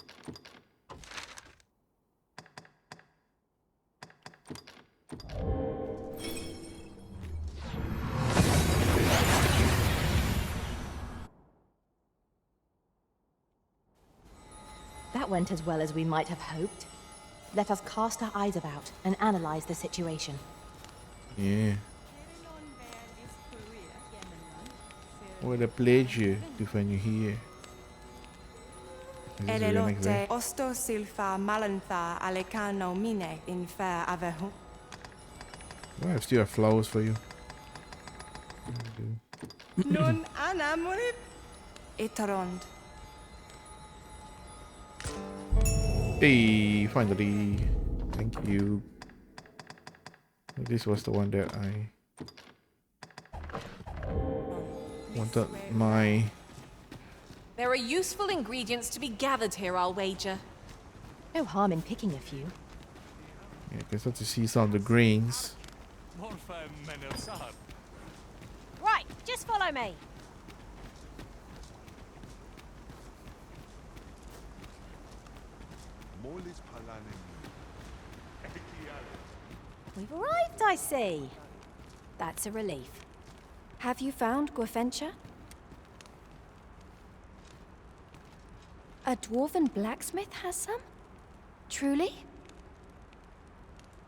That went as well as we might have hoped. Let us cast our eyes about and analyze the situation. Yeah. What a pleasure to find you here. Is this really next day? Osto silfa malantha alecano mine in fair avehu. Oh, I still have flowers for you. Non anamurit itarond. Hey, finally. Thank you. This was the one that I wanted my... There are useful ingredients to be gathered here, I'll wager. No harm in picking a few. Yeah, I start to see some of the grains. Right, just follow me. We've arrived, I see. That's a relief. Have you found Gwefencha? A dwarven blacksmith has some? Truly?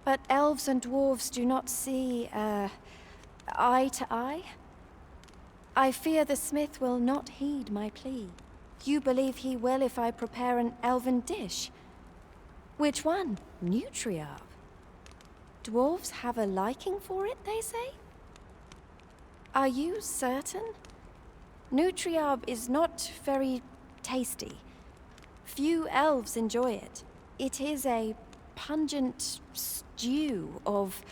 But elves and dwarves do not see, eye to eye? I fear the smith will not heed my plea. You believe he will if I prepare an elven dish? Which one? Nutriarb? Dwarves have a liking for it, they say? Are you certain? Nutriarb is not very tasty. Few elves enjoy it. It is a pungent stew of,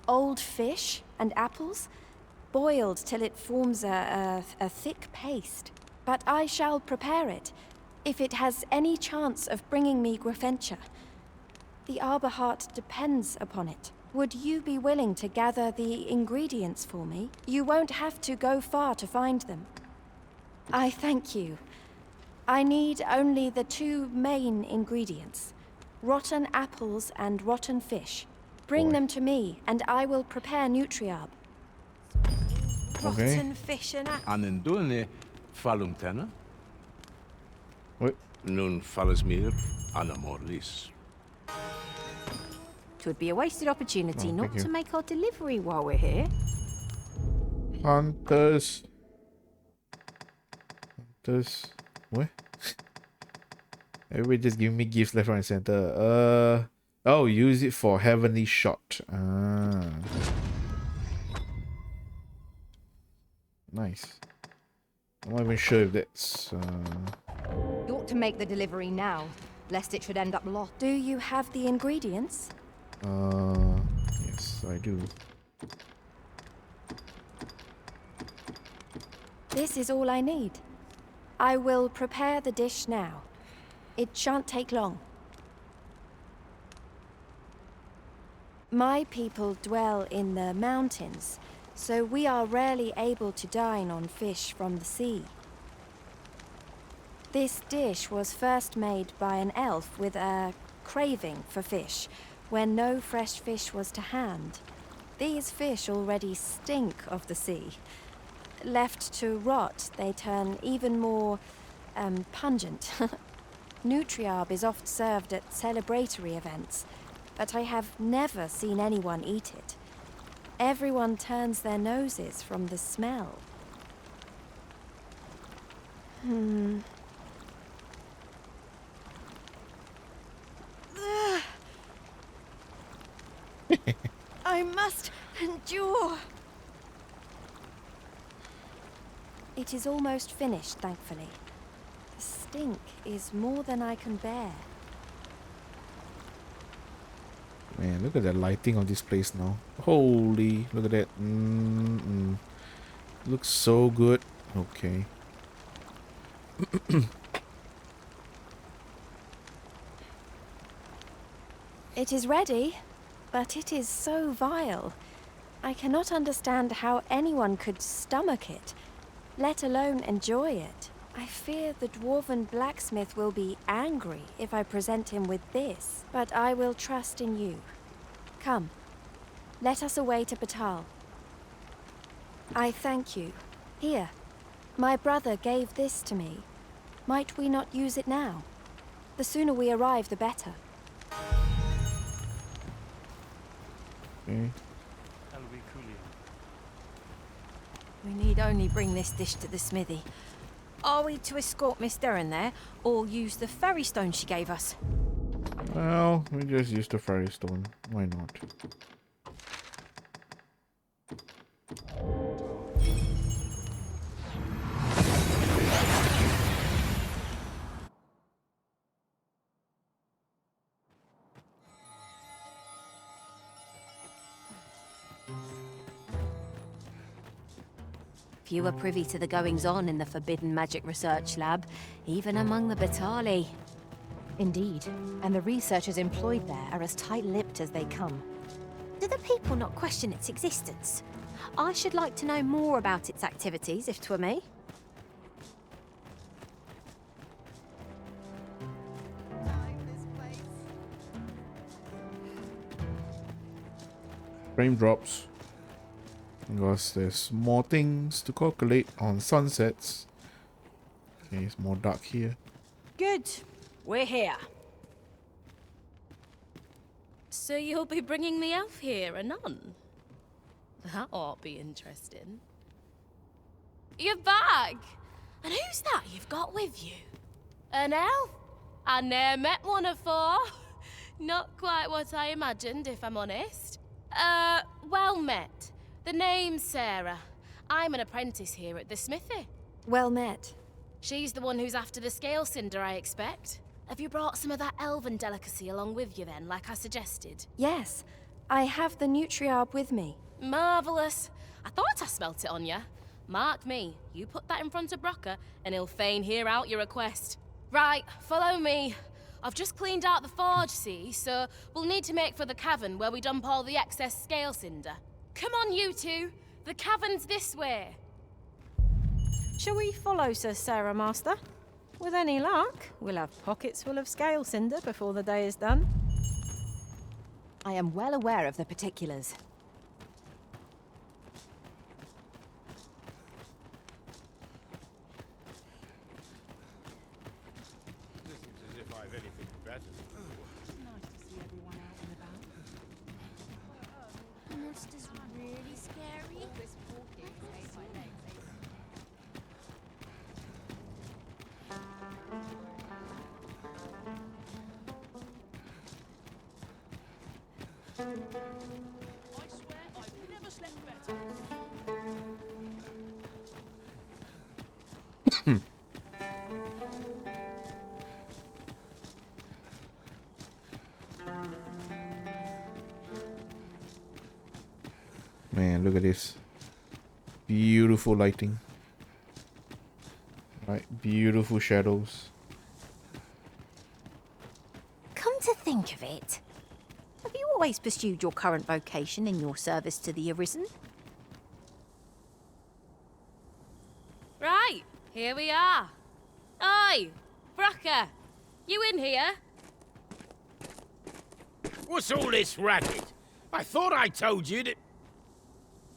old fish and apples, boiled till it forms a thick paste. But I shall prepare it, if it has any chance of bringing me Gwefencha. The Arbor Heart depends upon it. Would you be willing to gather the ingredients for me? You won't have to go far to find them. I thank you. I need only the two main ingredients, rotten apples and rotten fish. Bring them to me, and I will prepare Nutriarb. Okay. Rotten fish and apples. Anendune falumtana. What? Nun falles mir anamorlis. Twould be a wasted opportunity not thank you. to make our delivery while we're here. Hunters. Hunters. What? Everybody just giving me gifts left, right, and center. Oh, use it for heavenly shot. Ah. Nice. I'm not even sure if that's... You ought to make the delivery now, lest it should end up lost. Do you have the ingredients? Yes, I do. This is all I need. I will prepare the dish now. It shan't take long. My people dwell in the mountains, so we are rarely able to dine on fish from the sea. This dish was first made by an elf with a craving for fish, when no fresh fish was to hand. These fish already stink of the sea. Left to rot, they turn even more, pungent. Nutriarb is oft served at celebratory events, but I have never seen anyone eat it. Everyone turns their noses from the smell. I must endure. It is almost finished, thankfully. The stink is more than I can bear. Man, look at the lighting of this place now. Holy, look at that. Looks so good. Okay. It is ready, but it is so vile. I cannot understand how anyone could stomach it, let alone enjoy it. I fear the dwarven blacksmith will be angry if I present him with this, but I will trust in you. Come, let us away to Batal. I thank you. Here, my brother gave this to me. Might we not use it now? The sooner we arrive, the better. Okay. We need only bring this dish to the smithy. Are we to escort Miss Derren there, or use the ferry stone she gave us? Well, we just use the fairy stone. Why not? Few are privy to the goings-on in the Forbidden Magic Research Lab, even among the Batali. Indeed, and the researchers employed there are as tight-lipped as they come. Do the people not question its existence? I should like to know more about its activities, if 'twere me. Frame drops. Because there's more things to calculate on sunsets. Okay, it's more dark here. Good. We're here. So you'll be bringing the elf here, anon? That ought be interesting. You're back! And who's that you've got with you? An elf? I ne'er met one afore. Not quite what I imagined, if I'm honest. Well met. The name's Sarah. I'm an apprentice here at the smithy. Well met. She's the one who's after the scale cinder, I expect. Have you brought some of that elven delicacy along with you then, like I suggested? Yes, I have the Nutriarb with me. Marvellous. I thought I smelt it on you. Mark me, you put that in front of Brocker, and he'll fain hear out your request. Right, follow me. I've just cleaned out the forge, see, so we'll need to make for the cavern where we dump all the excess scale cinder. Come on, you two. The cavern's this way. Shall we follow Sir Sarah, Master? With any luck, we'll have pockets full of scale cinder before the day is done. I am well aware of the particulars. As if I've anything better. Nice to see everyone out and about. The monster's really scary. I swear I've never slept better. Man, look at this. Beautiful lighting. Right, beautiful shadows. Come to think of it, have you always pursued your current vocation in your service to the Arisen? Right, here we are. Oi, Brocker, you in here? What's all this racket? I thought I told you that...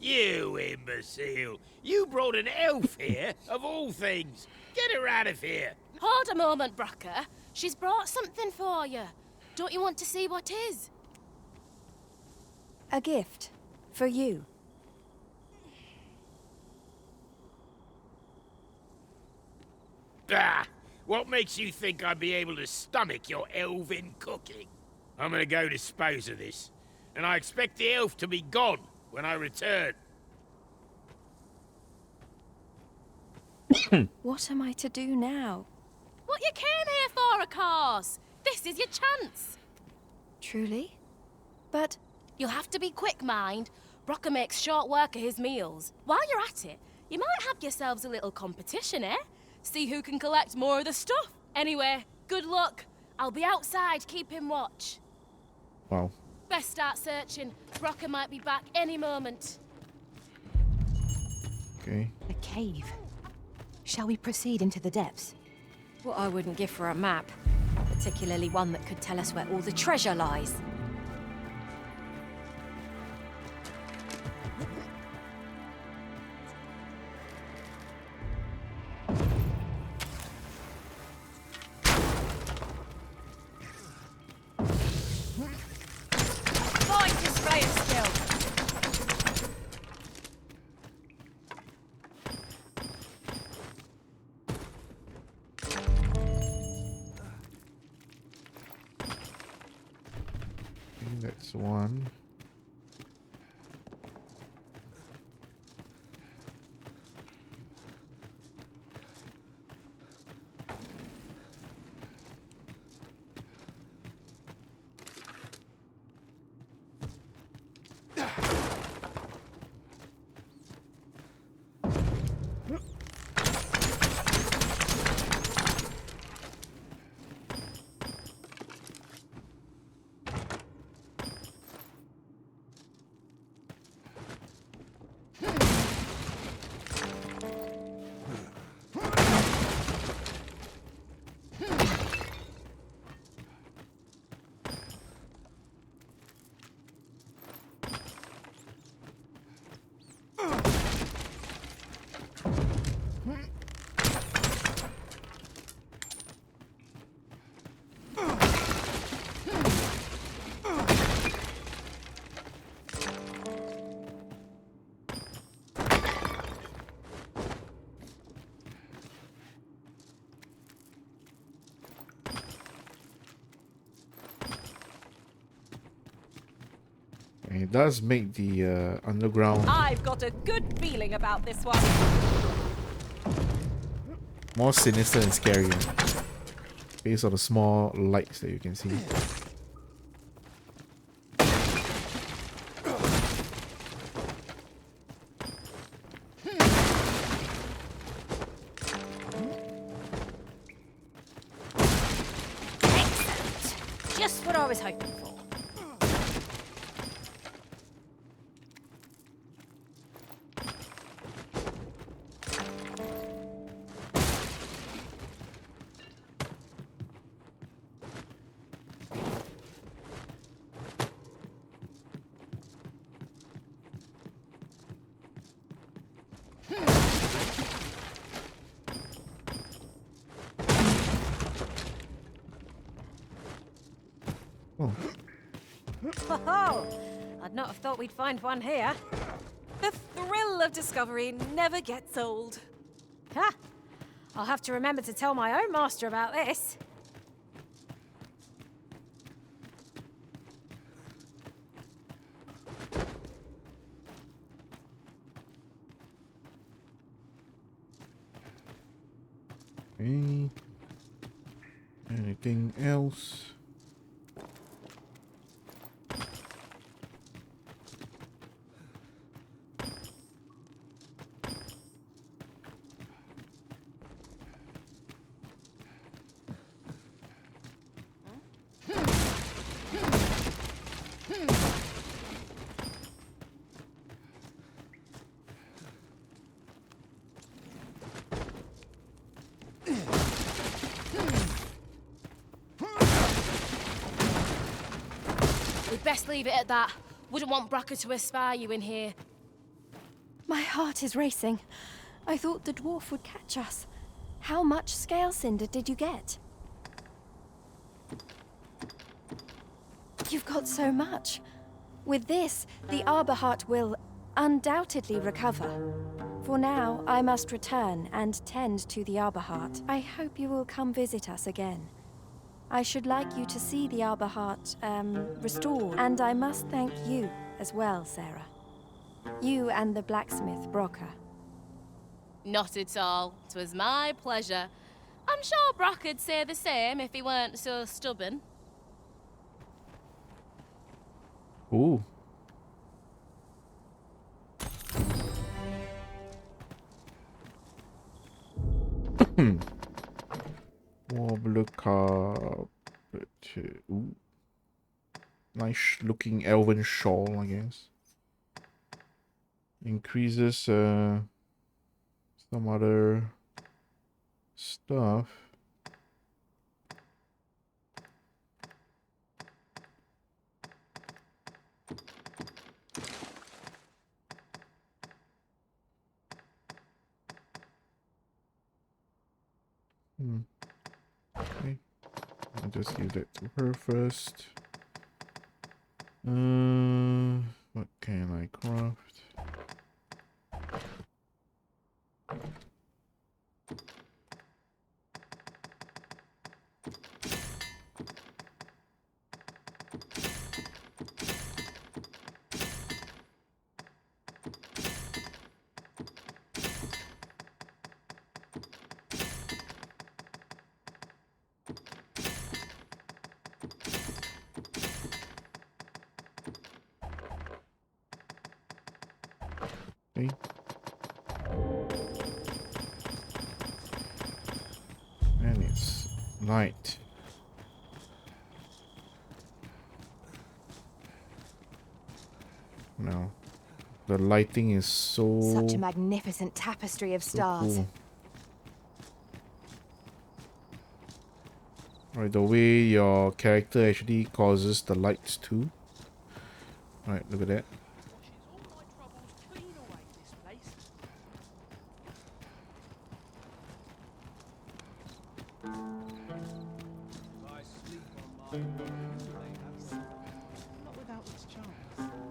You imbecile! You brought an elf here, of all things! Get her out of here! Hold a moment, Brocker. She's brought something for you. Don't you want to see what is? A gift. For you. Bah! What makes you think I'd be able to stomach your elven cooking? I'm gonna go dispose of this, and I expect the elf to be gone when I return. What am I to do now? What you came here for, of course. This is your chance. Truly? But... You'll have to be quick, mind. Brocker makes short work of his meals. While you're at it, you might have yourselves a little competition, eh? See who can collect more of the stuff. Anyway, good luck. I'll be outside keeping watch. Wow. Best start searching. Brocker might be back any moment. Okay. A cave. Shall we proceed into the depths? What I wouldn't give for a map, particularly one that could tell us where all the treasure lies. Fine display of skill. That's one. And it does make the underground I've got a good feeling about this one. more sinister and scarier based on the small lights that you can see. Excellent. Just what I was hoping for. Oh, I'd not have thought we'd find one here. The thrill of discovery never gets old. Ha! I'll have to remember to tell my own master about this. Okay. Anything else? We'd best leave it at that. Wouldn't want Bracker to espy you in here. My heart is racing. I thought the dwarf would catch us. How much scale cinder did you get? You've got so much. With this, the Arbor Heart will undoubtedly recover. For now, I must return and tend to the Arbor Heart. I hope you will come visit us again. I should like you to see the Arbor Heart, restored. And I must thank you as well, Sarah. You and the blacksmith, Brocker. Not at all. 'Twas my pleasure. I'm sure Brocker'd say the same if he weren't so stubborn. Ooh. Wobbler carpet. Ooh. Nice looking elven shawl, I guess. Increases some other stuff. Okay. I'll just give that to her first. What can I craft? Okay. And it's night. Now, the lighting is Such a magnificent tapestry of stars. cool. Right, the way your character actually causes the lights too. Right, look at that.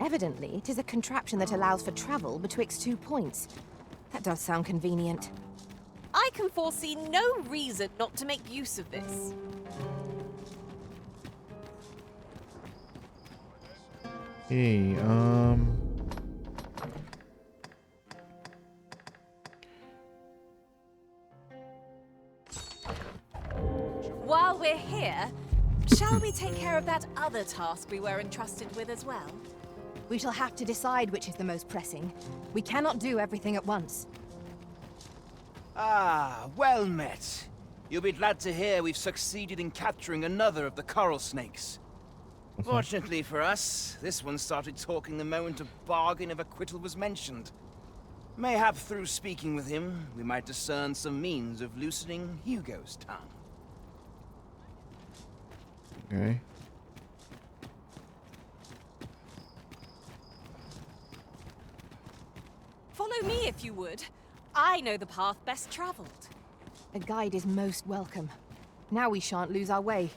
Evidently, it is a contraption that allows for travel betwixt 2 points. That does sound convenient. I can foresee no reason not to make use of this. Hey, While we're here, shall we take care of that other task we were entrusted with as well? We shall have to decide which is the most pressing. We cannot do everything at once. Ah, well met. You'll be glad to hear we've succeeded in capturing another of the coral snakes. Fortunately for us, this one started talking the moment a bargain of acquittal was mentioned. Mayhap through speaking with him, we might discern some means of loosening Hugo's tongue. okay. Follow me if you would. I know the path best traveled. A guide is most welcome. Now we shan't lose our way.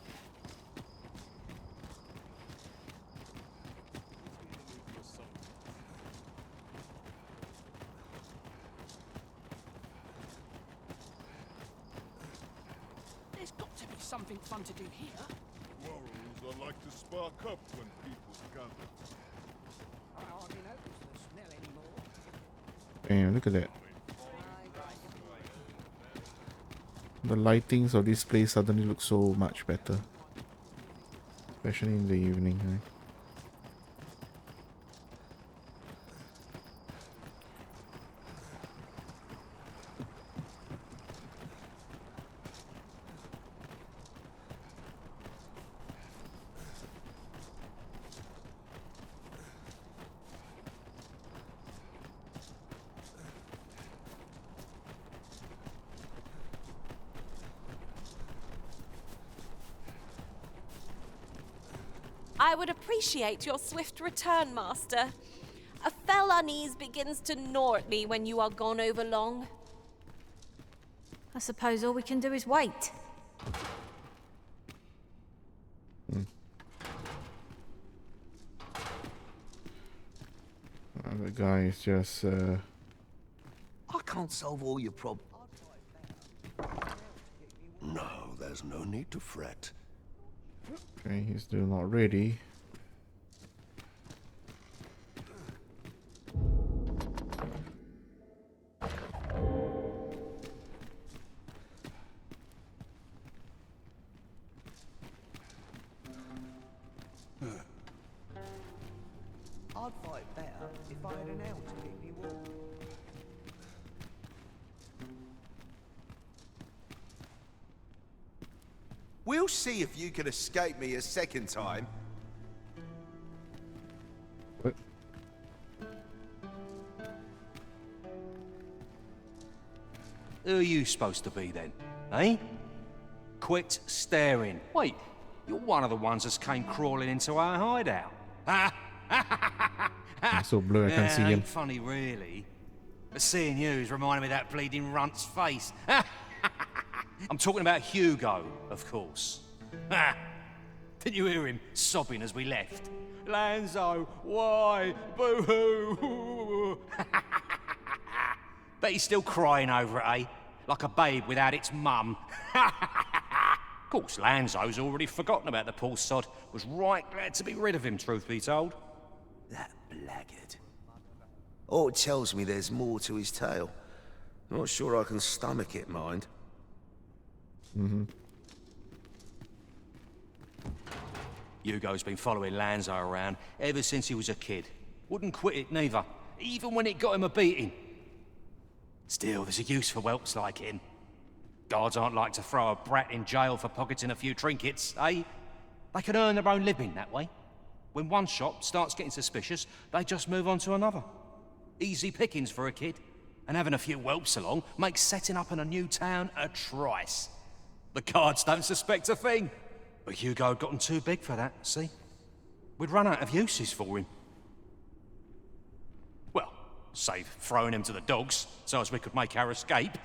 There's got to be something fun to do here. Quarrels are like to spark up when people gather. I hardly notice the smell anymore. Damn, look at that. The lightings of this place suddenly look so much better. Especially in the evening, right? I would appreciate your swift return, Master. A fell unease begins to gnaw at me when you are gone over long. I suppose all we can do is wait. The guy is just I can't solve all your problems. No, there's no need to fret. okay, he's still not ready. I'd fight better if I had an elf to keep me warm. We'll see if you can escape me a second time. What? Who are you supposed to be then? eh? Quit staring. Wait, you're one of the ones that's came crawling into our hideout. It's so blurry, I can't see him. Ain't funny, really. But seeing you's reminding me of that bleeding runt's face. I'm talking about Hugo, of course. Didn't you hear him sobbing as we left? Lanzo, why? Boo-hoo! Bet he's still crying over it, eh? Like a babe without its mum. Of course, Lanzo's already forgotten about the poor sod. Was right glad to be rid of him, truth be told. That blackguard. Oh, it tells me there's more to his tale. Not sure I can stomach it, mind. Hugo's been following Lanzo around ever since he was a kid. Wouldn't quit it neither, even when it got him a beating. Still, there's a use for whelps like him. Guards aren't like to throw a brat in jail for pocketing a few trinkets, eh? They can earn their own living that way. When one shop starts getting suspicious, they just move on to another. Easy pickings for a kid. And having a few whelps along makes setting up in a new town a trice. The guards don't suspect a thing. But Hugo had gotten too big for that, see? We'd run out of uses for him. Well, save throwing him to the dogs, so as we could make our escape.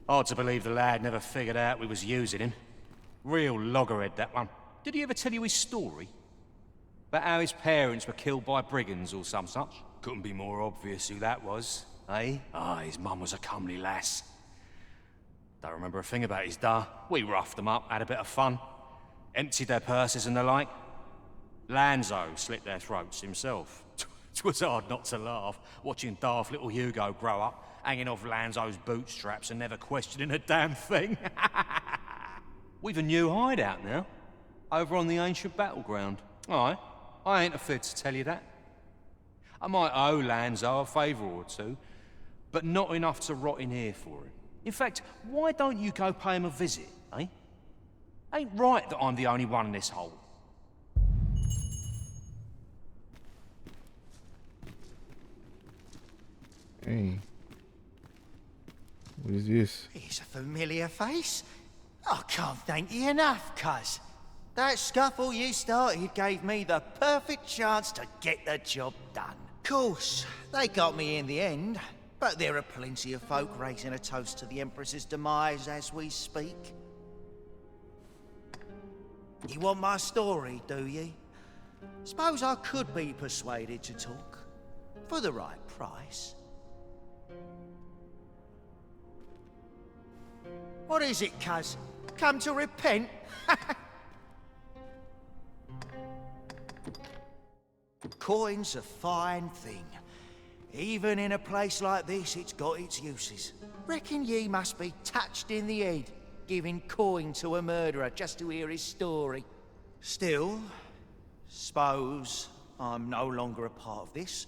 Hard to believe the lad never figured out we was using him. Real loggerhead, that one. Did he ever tell you his story? About how his parents were killed by brigands or some such? Couldn't be more obvious who that was, eh? His mum was a comely lass. Don't remember a thing about his da. We roughed them up, had a bit of fun. Emptied their purses and the like. Lanzo slit their throats himself. 'Twas hard not to laugh, watching daft little Hugo grow up, hanging off Lanzo's bootstraps and never questioning a damn thing. We've a new hideout now, over on the ancient battleground. Aye, I ain't afraid to tell you that. I might owe Lanzo a favour or two, but not enough to rot in here for him. In fact, why don't you go pay him a visit, eh? Ain't right that I'm the only one in this hole. Hey. What is this? He's a familiar face. I can't thank you enough, cuz. That scuffle you started gave me the perfect chance to get the job done. Course, they got me in the end, but there are plenty of folk raising a toast to the Empress's demise as we speak. You want my story, do ye? Suppose I could be persuaded to talk, for the right price. What is it, cuz? Come to repent? Coin's a fine thing. Even in a place like this, it's got its uses. Reckon ye must be touched in the head, giving coin to a murderer just to hear his story. Still, suppose I'm no longer a part of this,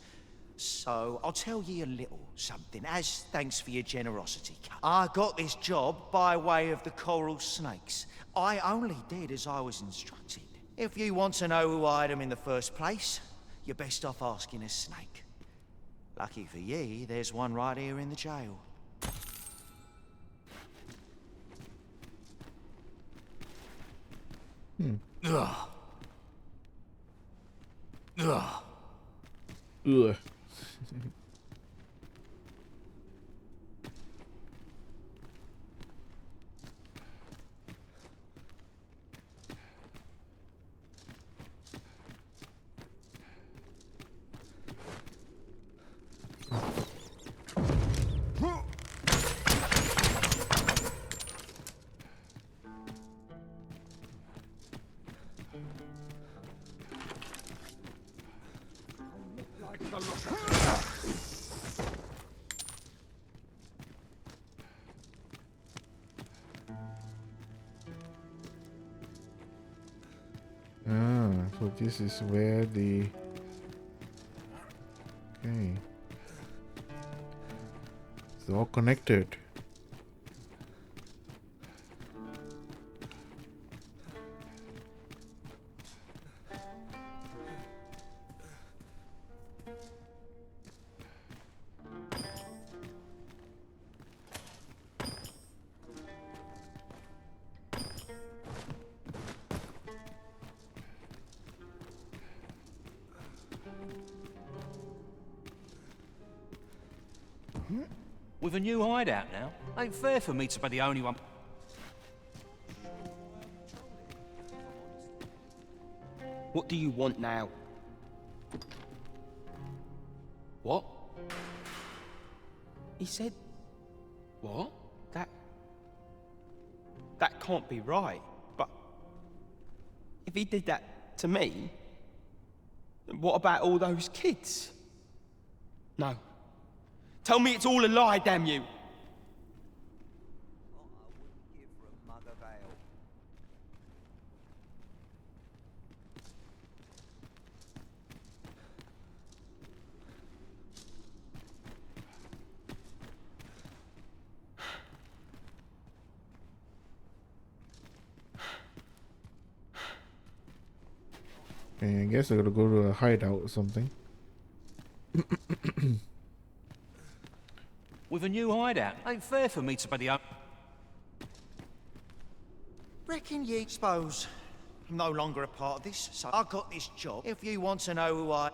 so I'll tell ye a little something, as thanks for your generosity. I got this job by way of the coral snakes. I only did as I was instructed. If you want to know who hired them in the first place, you're best off asking a snake. Lucky for ye, there's one right here in the jail. Ugh. Ugh. Ugh. So this is where the... Okay. It's all connected. With a new hideout now, ain't fair for me to be the only one. What do you want now? What? He said... What? That can't be right. But... if he did that to me... then what about all those kids? No. Tell me it's all a lie, damn you! Okay, I guess I gotta go to a hideout or something. With a new hideout, ain't fair for me to be the only... Reckon ye suppose I'm no longer a part of this, so I got this job. If you want to know who I...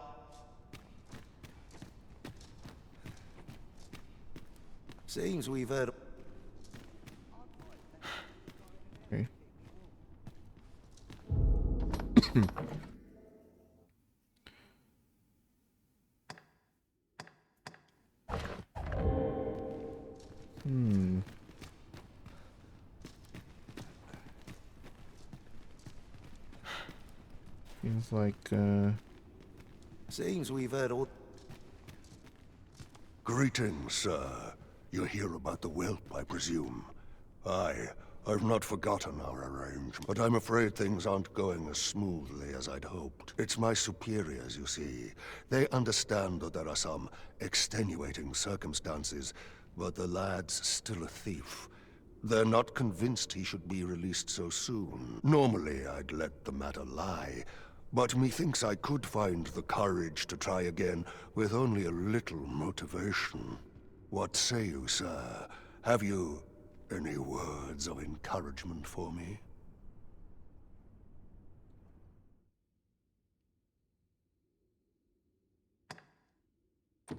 Seems we've heard... Okay. Seems like, Seems we've heard all... Greetings, sir. You hear about the whelp, I presume? I've not forgotten our arrangement, but I'm afraid things aren't going as smoothly as I'd hoped. It's my superiors, you see. They understand that there are some extenuating circumstances, but the lad's still a thief. They're not convinced he should be released so soon. Normally, I'd let the matter lie, but methinks I could find the courage to try again with only a little motivation. What say you, sir? Have you any words of encouragement for me?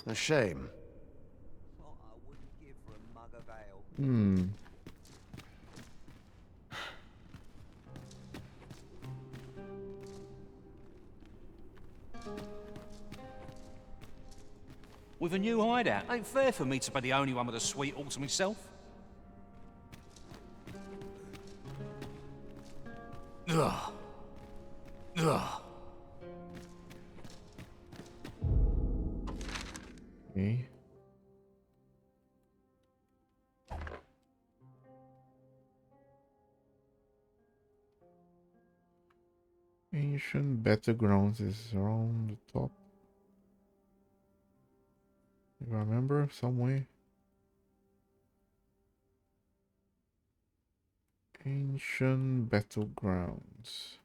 A shame. With a new hideout, ain't fair for me to be the only one with a sweet all to myself. Ugh. Ugh. Okay. Ancient battlegrounds is around the top. If I remember, somewhere. Ancient battlegrounds.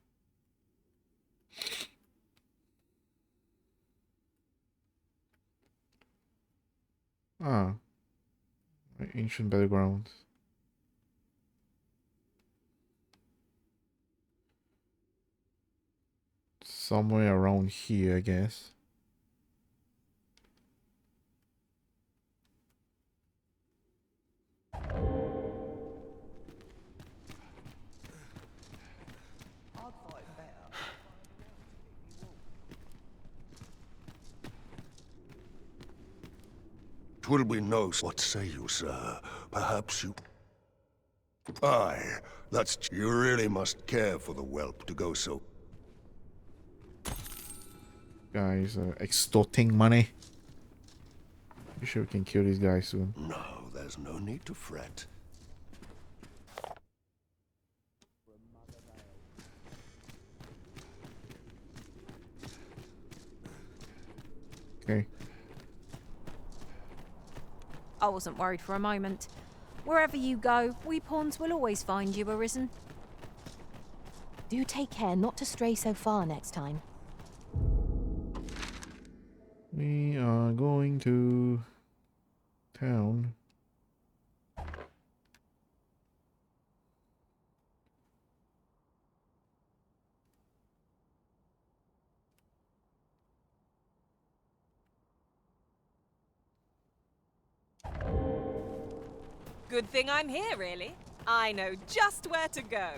Ah, ancient battlegrounds. Somewhere around here, I guess. Twill be no... What say you, sir? Perhaps you... Aye, that's... You really must care for the whelp to go so... Guys extorting money. You sure we can kill these guys soon. No, there's no need to fret. Okay. I wasn't worried for a moment. Wherever you go, we pawns will always find you, Arisen. Do take care not to stray so far next time. We are going to town. Where are you going? Good thing I'm here, really. I know just where to go.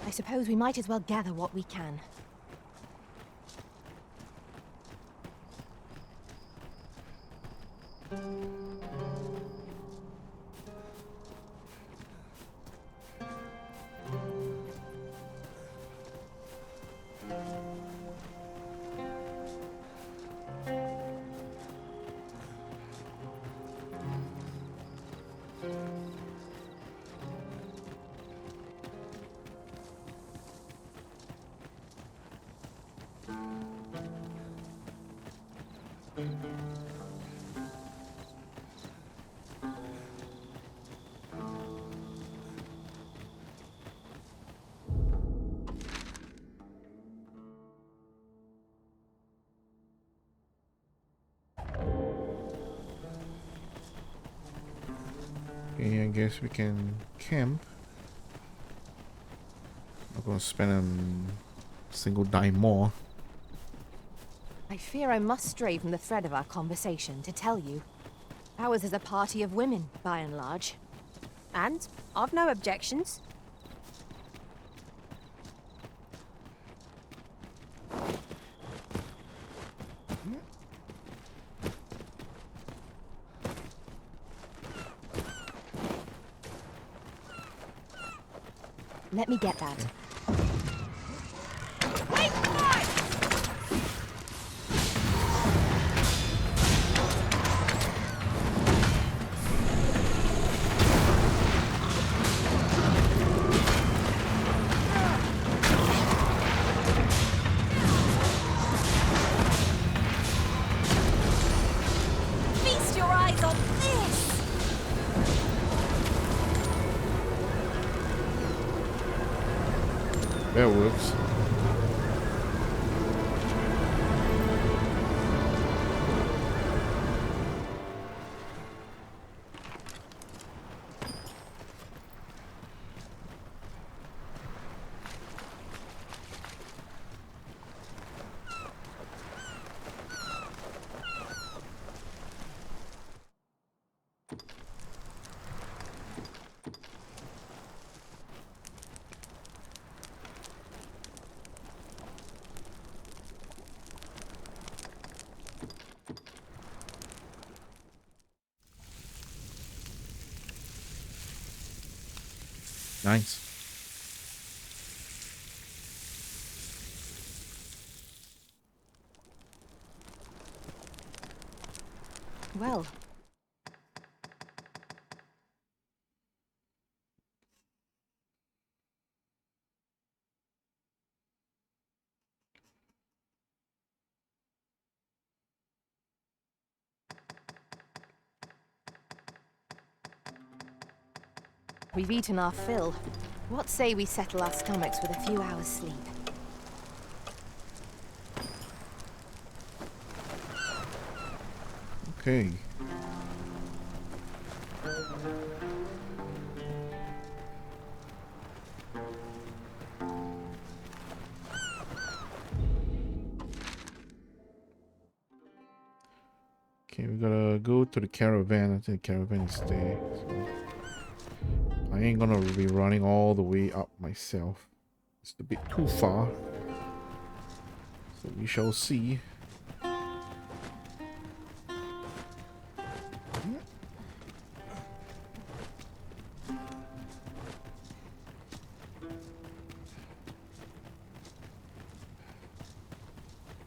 I suppose we might as well gather what we can. Okay, I guess we can camp. I'm gonna spend a single dime more. I fear I must stray from the thread of our conversation to tell you. Ours is a party of women, by and large. And I've no objections. Let me get that. Feast your eyes on this! That works. Nice. Well. We've eaten our fill. What say we settle our stomachs with a few hours' sleep? Okay. Okay, we gotta go to the caravan. I think the caravan is there. So I ain't gonna be running all the way up myself. It's a bit too far. So we shall see.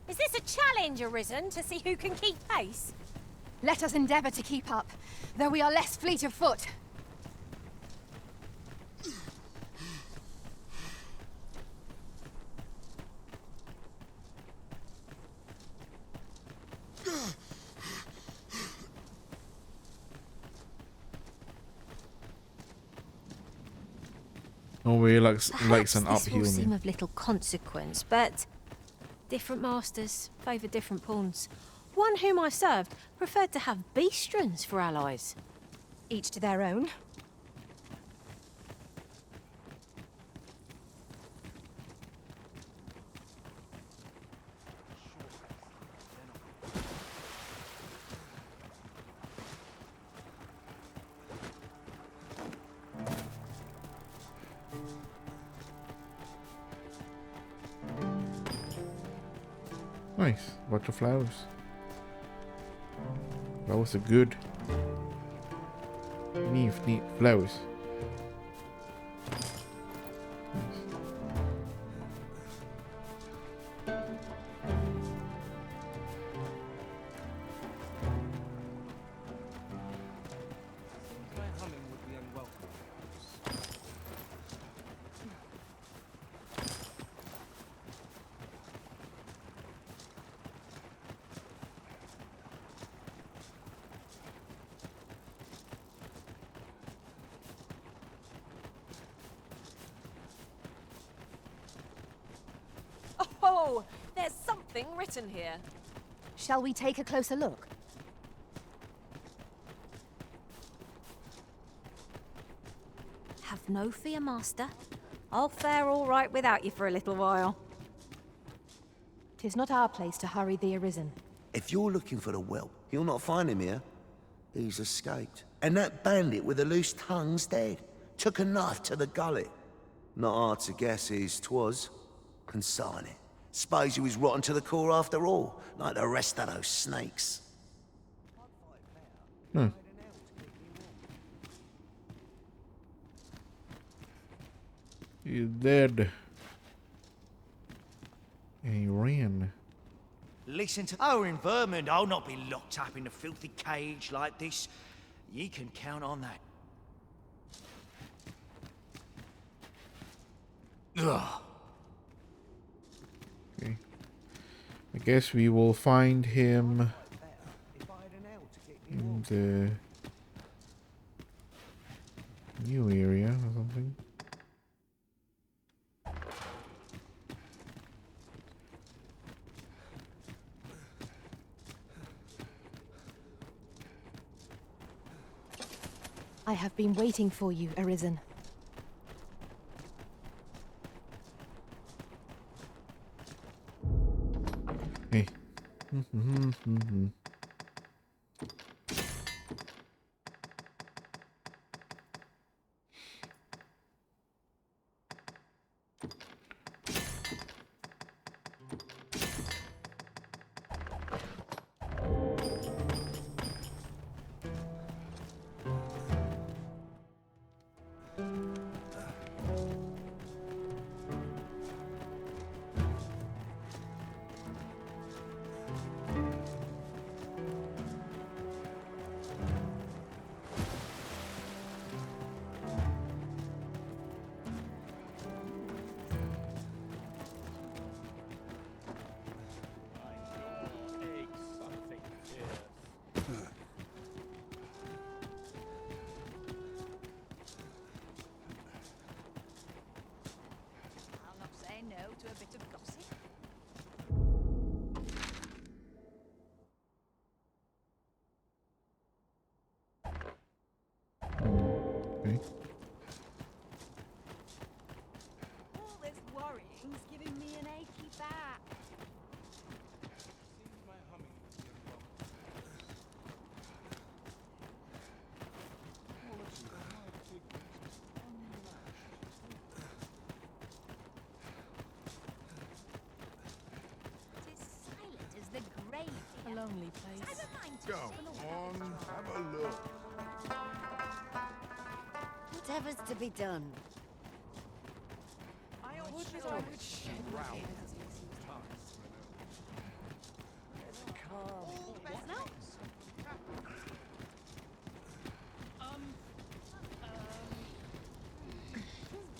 Is this a challenge arisen to see who can keep pace? Let us endeavour to keep up, though we are less fleet of foot. Nobody likes an This uphill. will seem Man. of little consequence, but different masters favour different pawns. One whom I served preferred to have beastrons for allies. Each to their own. Nice. Bunch of flowers. Flowers are good. Neat flowers. Oh, there's something written here. Shall we take a closer look? Have no fear, Master. I'll fare all right without you for a little while. 'Tis not our place to hurry the Arisen. If you're looking for the whelp, you'll not find him here. He's escaped. And that bandit with the loose tongue's dead. Took a knife to the gullet. Not hard to guess whose 'twas. Consign it. Suppose he was rotten to the core after all, like the rest of those snakes. He's dead. And he ran. Listen to our in Vermund, I'll not be locked up in a filthy cage like this. Ye can count on that. Ugh. Okay. I guess we will find him in the new area or something. I have been waiting for you, Arisen. Hey. All this worrying's giving me an achy back. Tis silent as the grave. A lonely place. I don't mind. Go on, have a look. Whatever's to be done.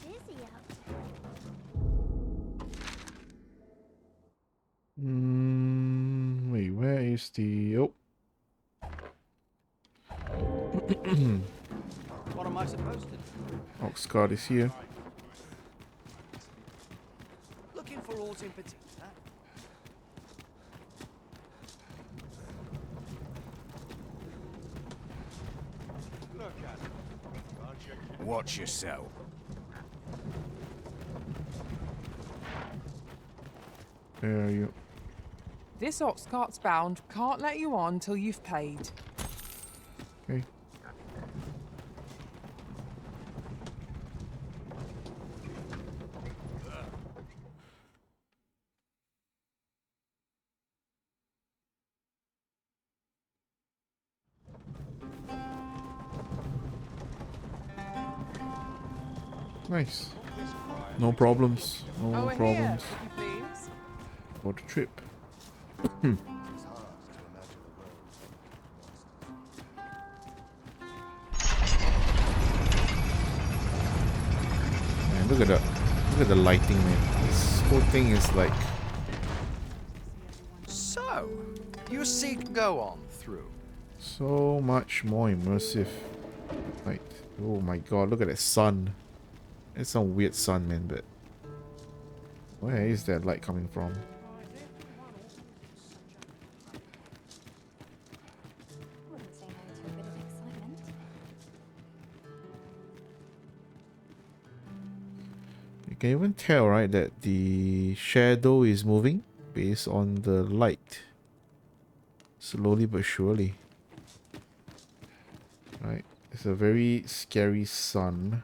Busy out. Wait, where is the... Oh. What am I supposed to do? Oxcart is here. Looking for aught in particular? Watch yourself. Where are you? This ox cart's bound. Can't let you on till you've paid. Okay. Nice. No problems. No Over problems. here, if you please. For the trip. Man, look at the lighting, man. This whole thing is like. So, you see go on through. So much more immersive. Like, oh my god, look at that sun. It's some weird sun, man, but where is that light coming from? You can even tell, right, that the shadow is moving based on the light. Slowly but surely. Right? It's a very scary sun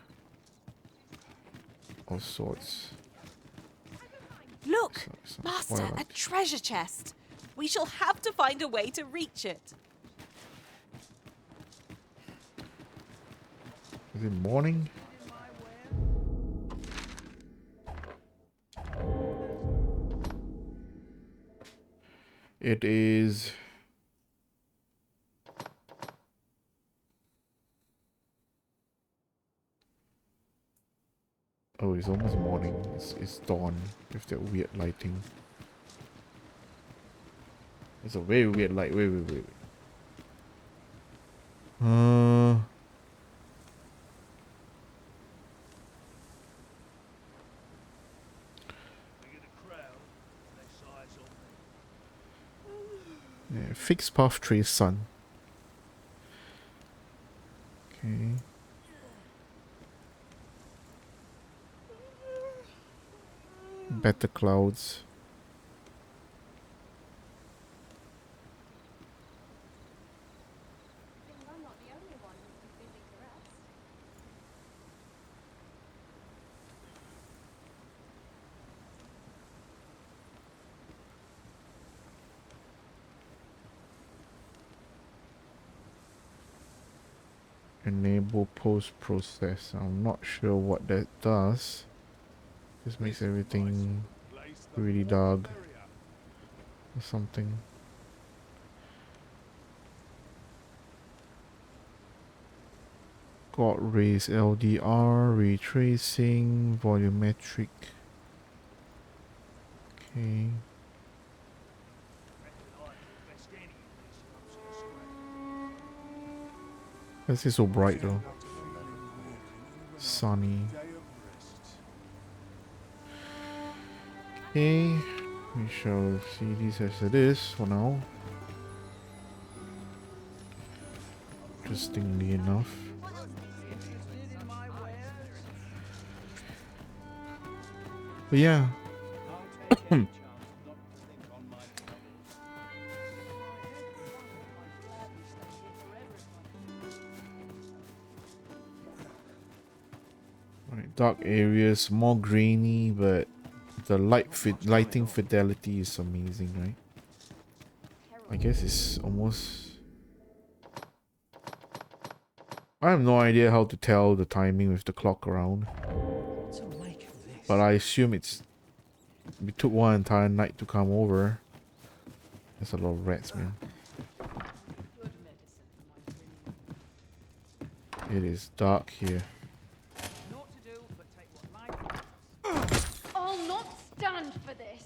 of sorts. Look, Some Master, a twilight. treasure chest. We shall have to find a way to reach it. Is it morning? It is. Oh, it's almost morning. It's dawn with that weird lighting. It's a very weird light. Wait. Yeah, fixed path trace sun. Okay. Better clouds. Enable post process. I'm not sure what that does. Just makes everything really dark or something. God rays LDR, retracing, volumetric. Okay. This is so bright though. Sunny. Okay. We shall see this as it is for now. Interestingly enough. But yeah. Right, dark areas, more grainy, but the lighting fidelity is amazing, right? I guess it's almost. I have no idea how to tell the timing with the clock around. But I assume it took one entire night to come over. There's a lot of rats, man. It is dark here. I'll not stand for this.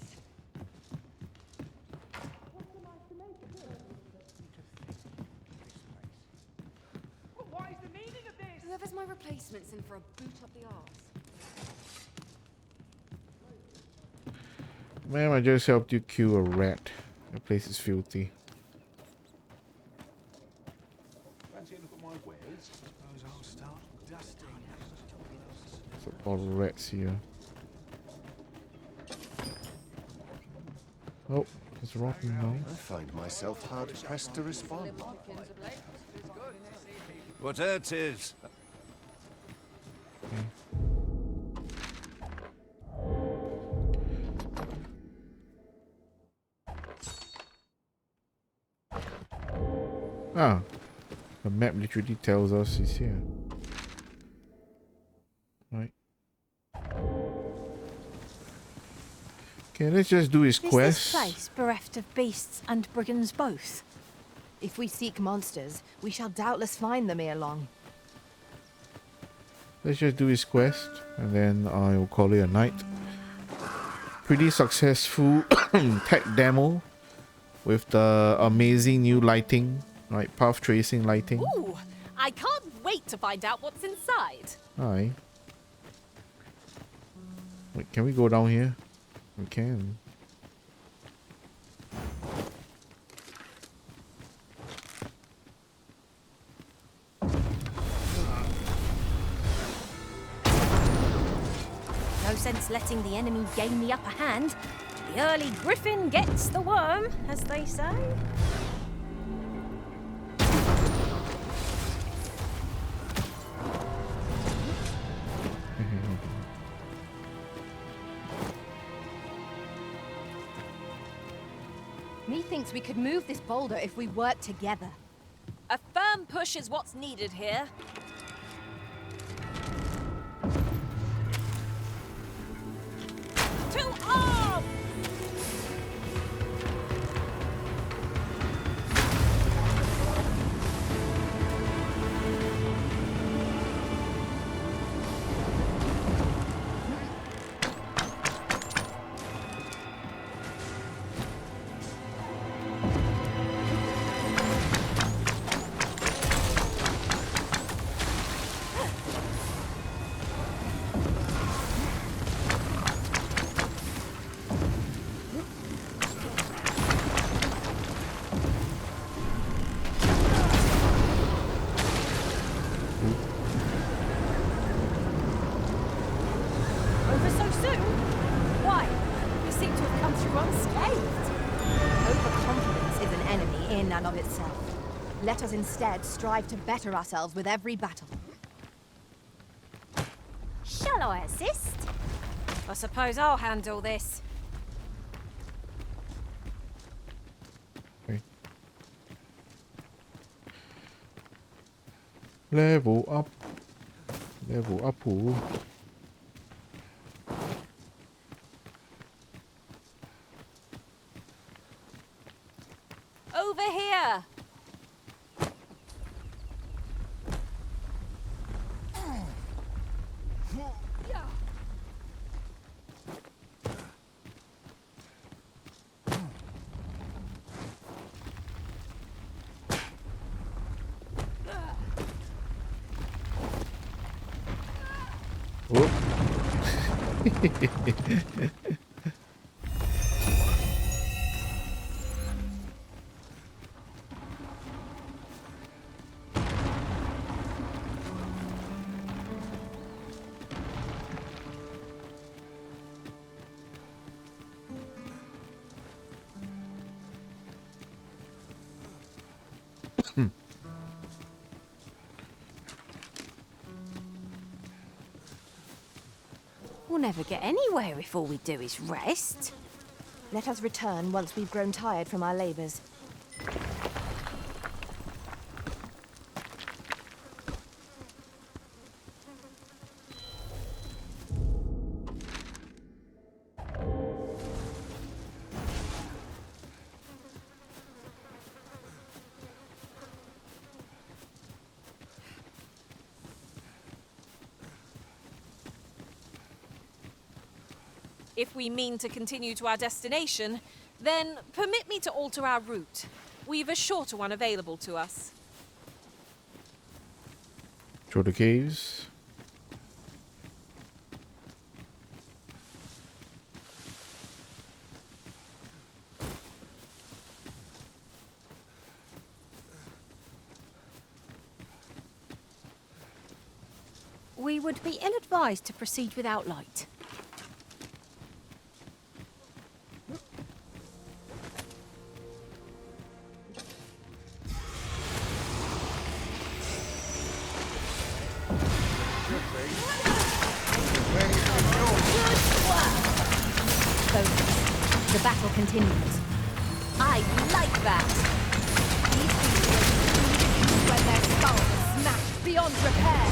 What is the meaning of this? Whoever's my replacement's in for a boot up the arse. Man, I just helped you kill a rat. The place is filthy. There's a lot of rats here. Oh, it's rotten now. I find myself hard pressed to respond. Whatever it is. Ah, the map literally tells us it's here. Right. Okay, let's just do his Is quest. this place bereft of beasts and brigands both? If we seek monsters, we shall doubtless find them ere long. Let's just do his quest, and then I will call it a night. Pretty successful tech demo with the amazing new lighting, right? Path tracing lighting. Ooh, I can't wait to find out what's inside. Hi. Wait, can we go down here? We can. No sense letting the enemy gain the upper hand. The early griffin gets the worm, as they say. Methinks we could move this boulder if we work together. A firm push is what's needed here. To arms! Over so soon? Why? You seem to have come through unscathed. Overconfidence is an enemy in and of itself. Let us instead strive to better ourselves with every battle. Shall I assist? I suppose I'll handle this. Level up. Level up. Ooh. Over here! We'll never get anywhere if all we do is rest. Let us return once we've grown tired from our labors. If we mean to continue to our destination, then permit me to alter our route. We've a shorter one available to us. Through the caves. We would be ill-advised to proceed without light. Focus. The battle continues. I like that! These people when their skulls are smashed beyond repair.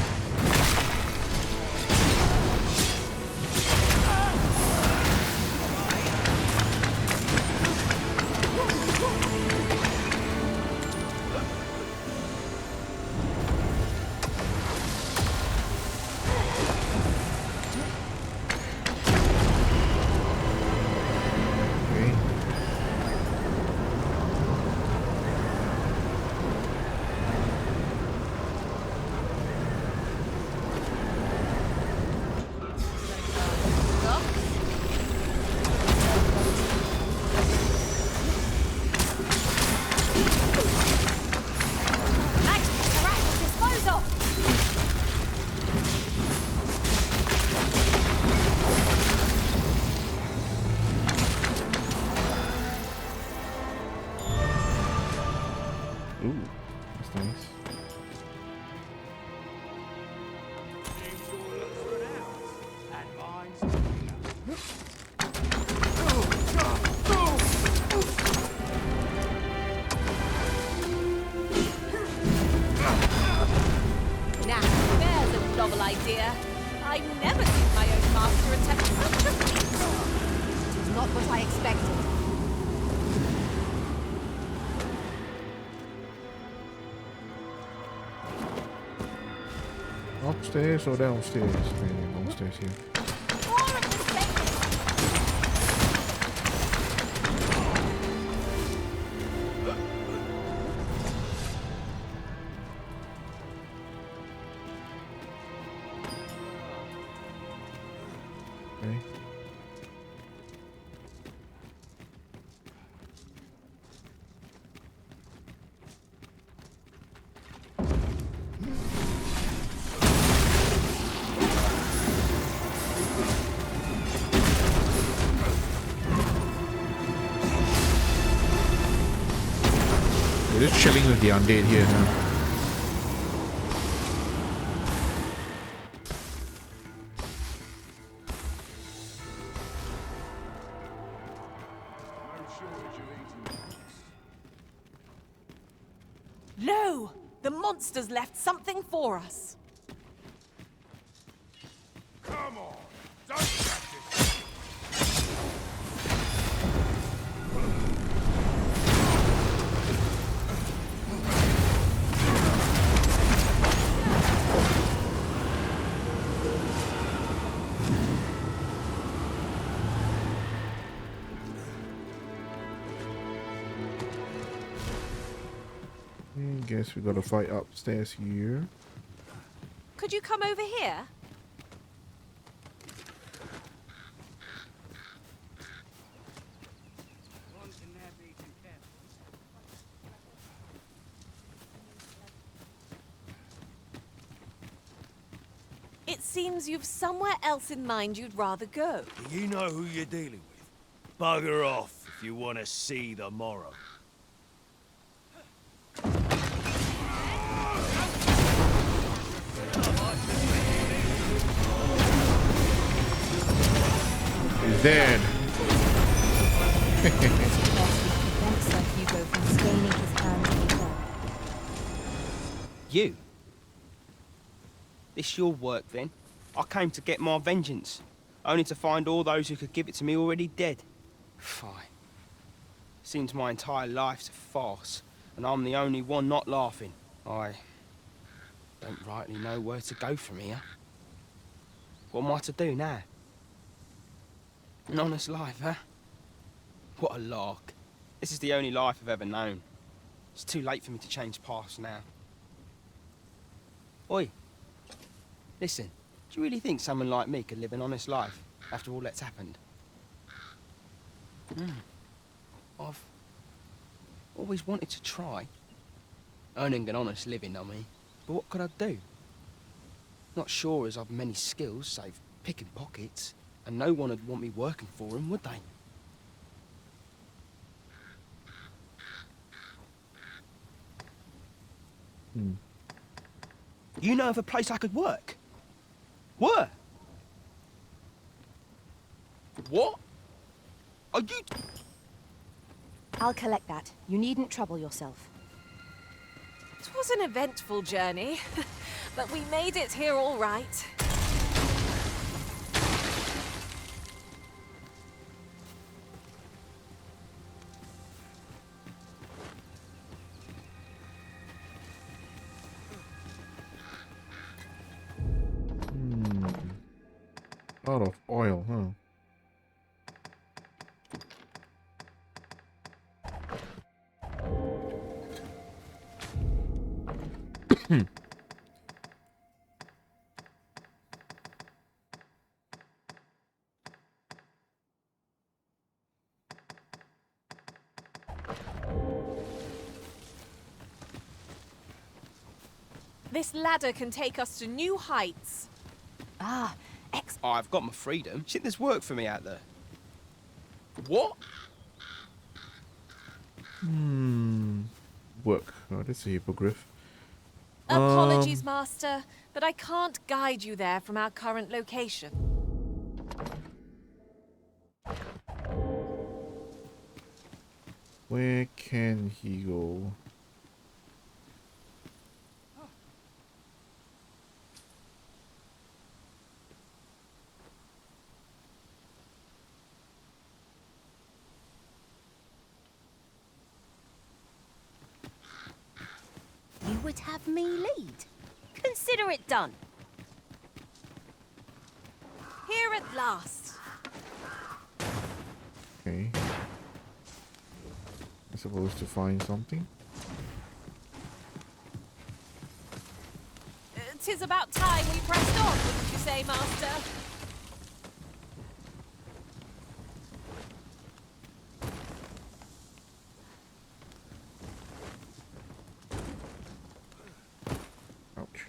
Ooh, that's nice. Now, there's a novel idea. I've never seen my own master attempt such a feat. It is not what I expected. Upstairs or downstairs? Maybe downstairs here. Okay. We're just chilling with the undead here now. No! The monster's left something for us. Come on! Don't practice! Guess we gotta fight upstairs here. Could you come over here? It seems you've somewhere else in mind you'd rather go. Do you know who you're dealing with? Bugger off if you want to see the morrow. He's dead. You? This your work, then? I came to get my vengeance, only to find all those who could give it to me already dead. Fine. Seems my entire life's a farce, and I'm the only one not laughing. I don't rightly know where to go from here. What am I to do now? An honest life, huh? What a lark. This is the only life I've ever known. It's too late for me to change paths now. Oi. Listen, do you really think someone like me could live an honest life after all that's happened? I've always wanted to try. Earning an honest living, I mean. But what could I do? Not sure as I've many skills, save picking pockets, and no one would want me working for them, would they? You know of a place I could work? Where? What? Are you... I'll collect that. You needn't trouble yourself. It was an eventful journey, but we made it here all right. Out of oil, huh? This ladder can take us to new heights. Ah, I've got my freedom. Do you think there's work for me out there? What? Work. Oh, that's a hippogriff. Apologies, Master, but I can't guide you there from our current location. Where can he go? You would have me lead. Consider it done. Here at last. Okay. I'm supposed to find something. 'Tis about time we pressed on, wouldn't you say, Master? Ouch.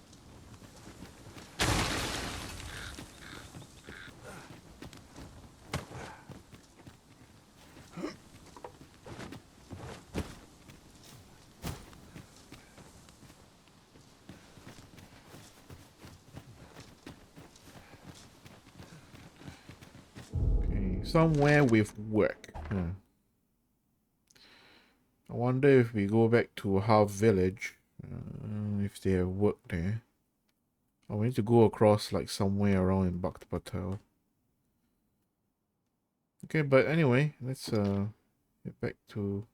Okay, somewhere with work. I wonder if we go back to Half Village, if they have work there. Oh, we need to go across like somewhere around in Bakht Patel. Okay, but anyway, let's get back to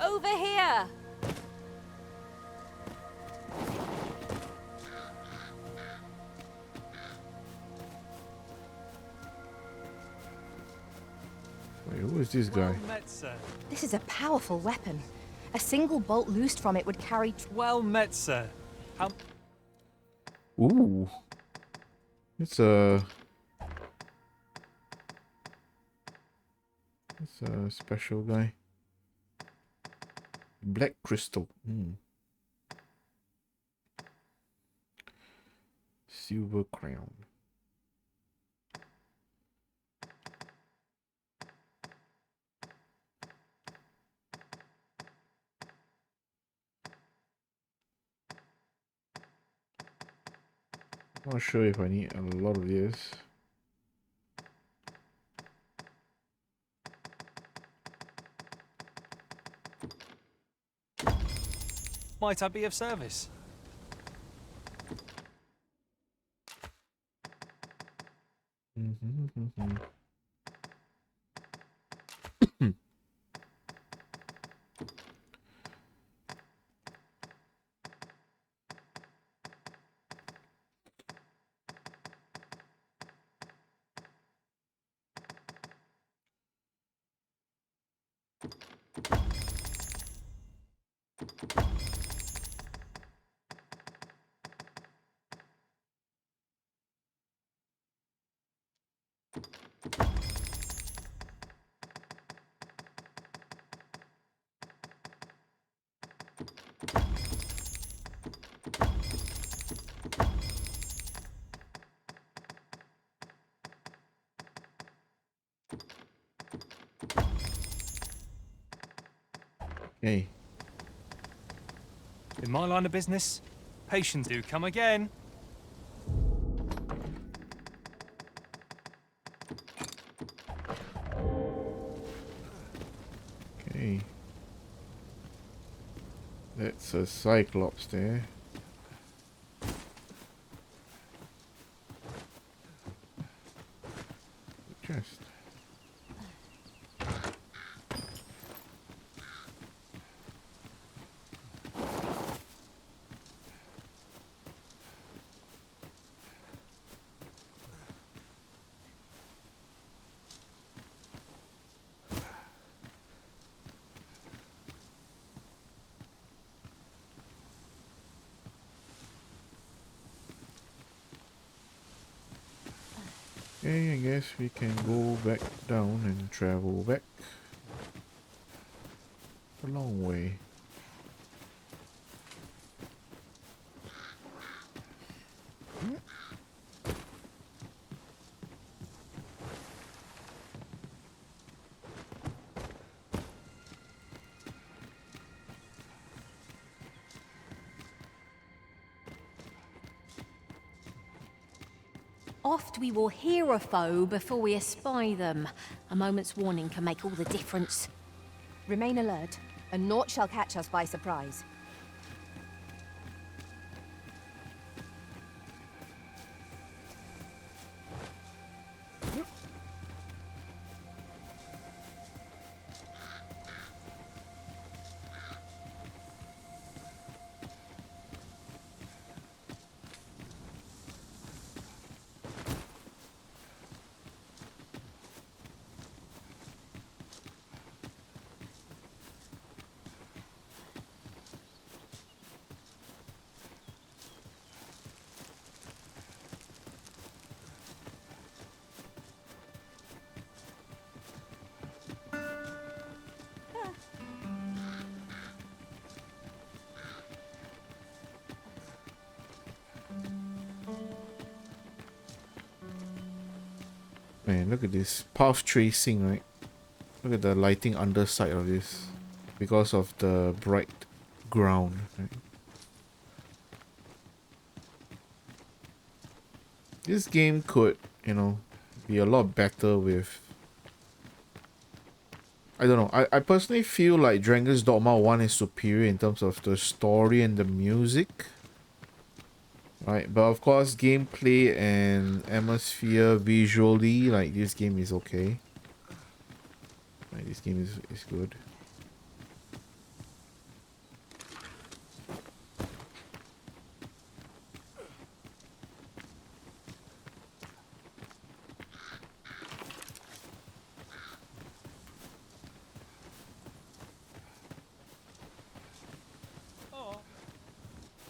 Over here! wait, who is this guy? This is a powerful weapon. A single bolt loosed from it would carry... Well met, sir. How... Ooh. It's a special guy. Black crystal. Silver crown. Not sure if I need a lot of this. Might I be of service? Hey. In my line of business, patients do come again. Okay. That's a Cyclops there. Chest. Okay, I guess we can go back down and travel back. A long way. Oft we will hear a foe before we espy them. A moment's warning can make all the difference. Remain alert, and naught shall catch us by surprise. Man, look at this path tracing, right? Look at the lighting underside of this because of the bright ground, right? This game could, you know, be a lot better with... I don't know. I personally feel like Dragon's Dogma 1 is superior in terms of the story and the music. Right, but of course gameplay and atmosphere visually, like this game is okay. Right, this game is good.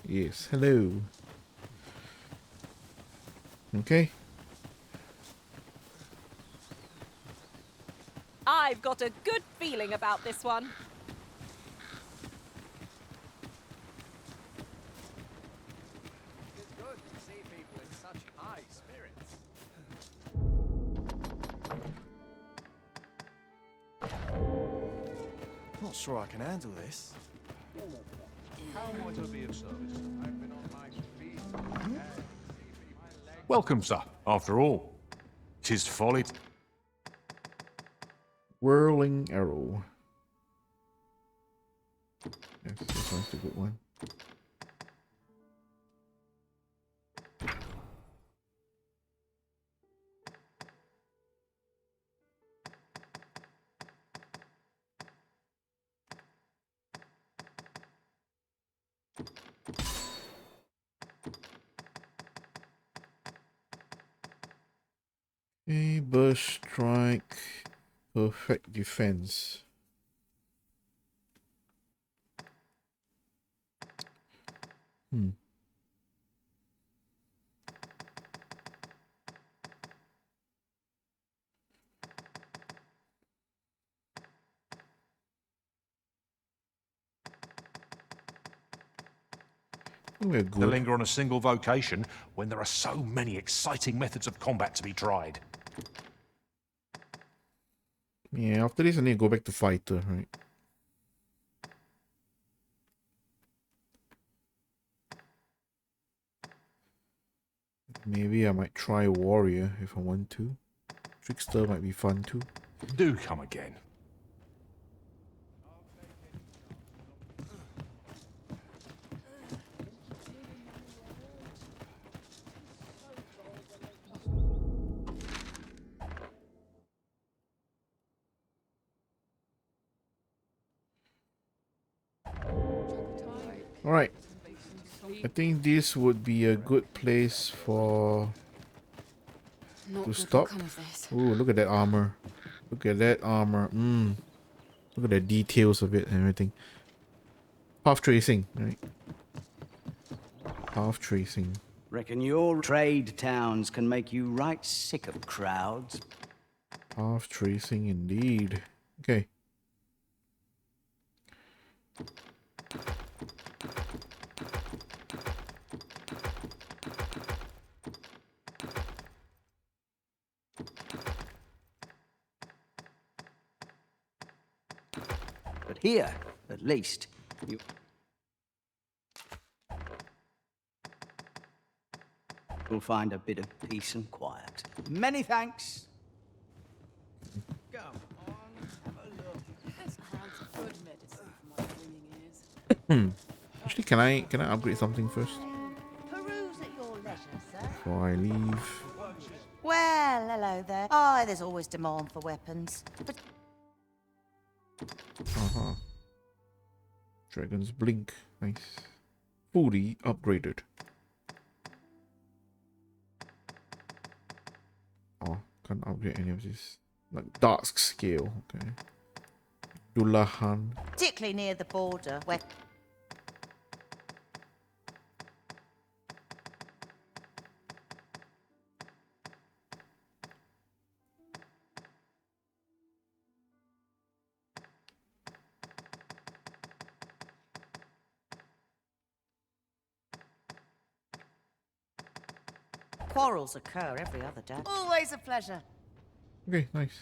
Yes, hello. Okay. I've got a good feeling about this one. It's good to see people in such high spirits. Not sure I can handle this. How might I be of service? I've been on my feet. Welcome, sir. After all, 'tis folly. Whirling arrow. Yes, this one's a good one. A burst strike, perfect defense. We're To good. linger on a single vocation when there are so many exciting methods of combat to be tried. Yeah, after this I need to go back to fighter, right? Maybe I might try warrior if I want to. Trickster might be fun too. Do come again. Alright. I think this would be a good place for to stop. Ooh, look at that armor. Look at that armor. Look at the details of it and everything. Pathtracing, right? Pathtracing. Reckon your trade towns can make you right sick of crowds. Pathtracing indeed. Okay. But here, at least, you'll find a bit of peace and quiet. Many thanks. Come on, have a look. This crowd's good medicine for my ringing ears. Actually, can I upgrade something first Peruse at your leisure, sir. before I leave? Well, hello there. Oh, there's always demand for weapons. But Dragon's Blink. Nice. Fully upgraded. Oh, can't upgrade any of this. Like dark scale. Okay. Dullahan. particularly near the border, where quarrels occur every other day. Always a pleasure. Okay, nice.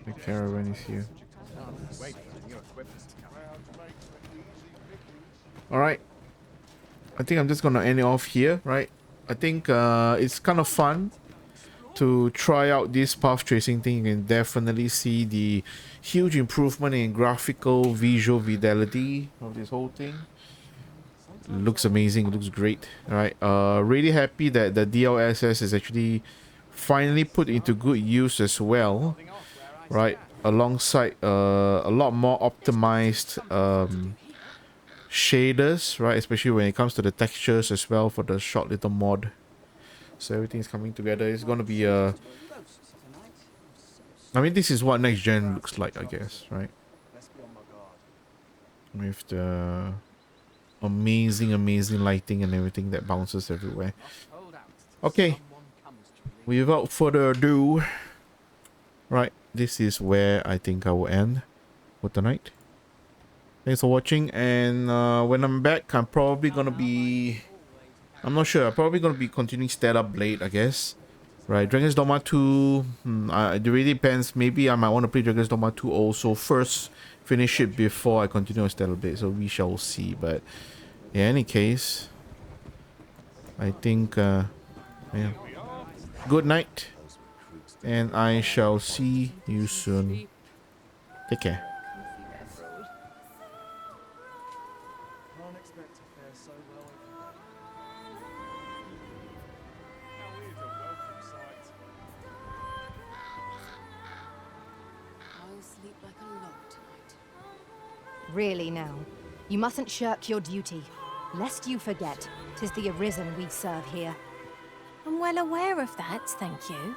The caravan is here. Alright. I think I'm just gonna end it off here, right? I think it's kind of fun to try out this path tracing thing. You can definitely see the huge improvement in graphical visual fidelity of this whole thing. Looks amazing, looks great. Alright, really happy that the DLSS is actually finally put into good use as well, right? Alongside a lot more optimized shaders, right? Especially when it comes to the textures as well for the short little mod. So everything's coming together. It's gonna be a... I mean, this is what next gen looks like, I guess, right? With the amazing lighting and everything that bounces everywhere. Okay, without further ado, right, this is where I think I will end for tonight. Thanks for watching, and when I'm back, I'm probably gonna be... I'm not sure. I'm probably gonna be continuing Stellar Blade, I guess. Right, Dragon's Dogma 2. It really depends. Maybe I might want to play Dragon's Dogma 2 also first. Finish it before I continue with Stellar Blade. So we shall see. But in any case, I think yeah. Good night, and I shall see you soon. Take care. Really now, you mustn't shirk your duty, lest you forget 'tis the Arisen we serve here. I'm well aware of that, thank you.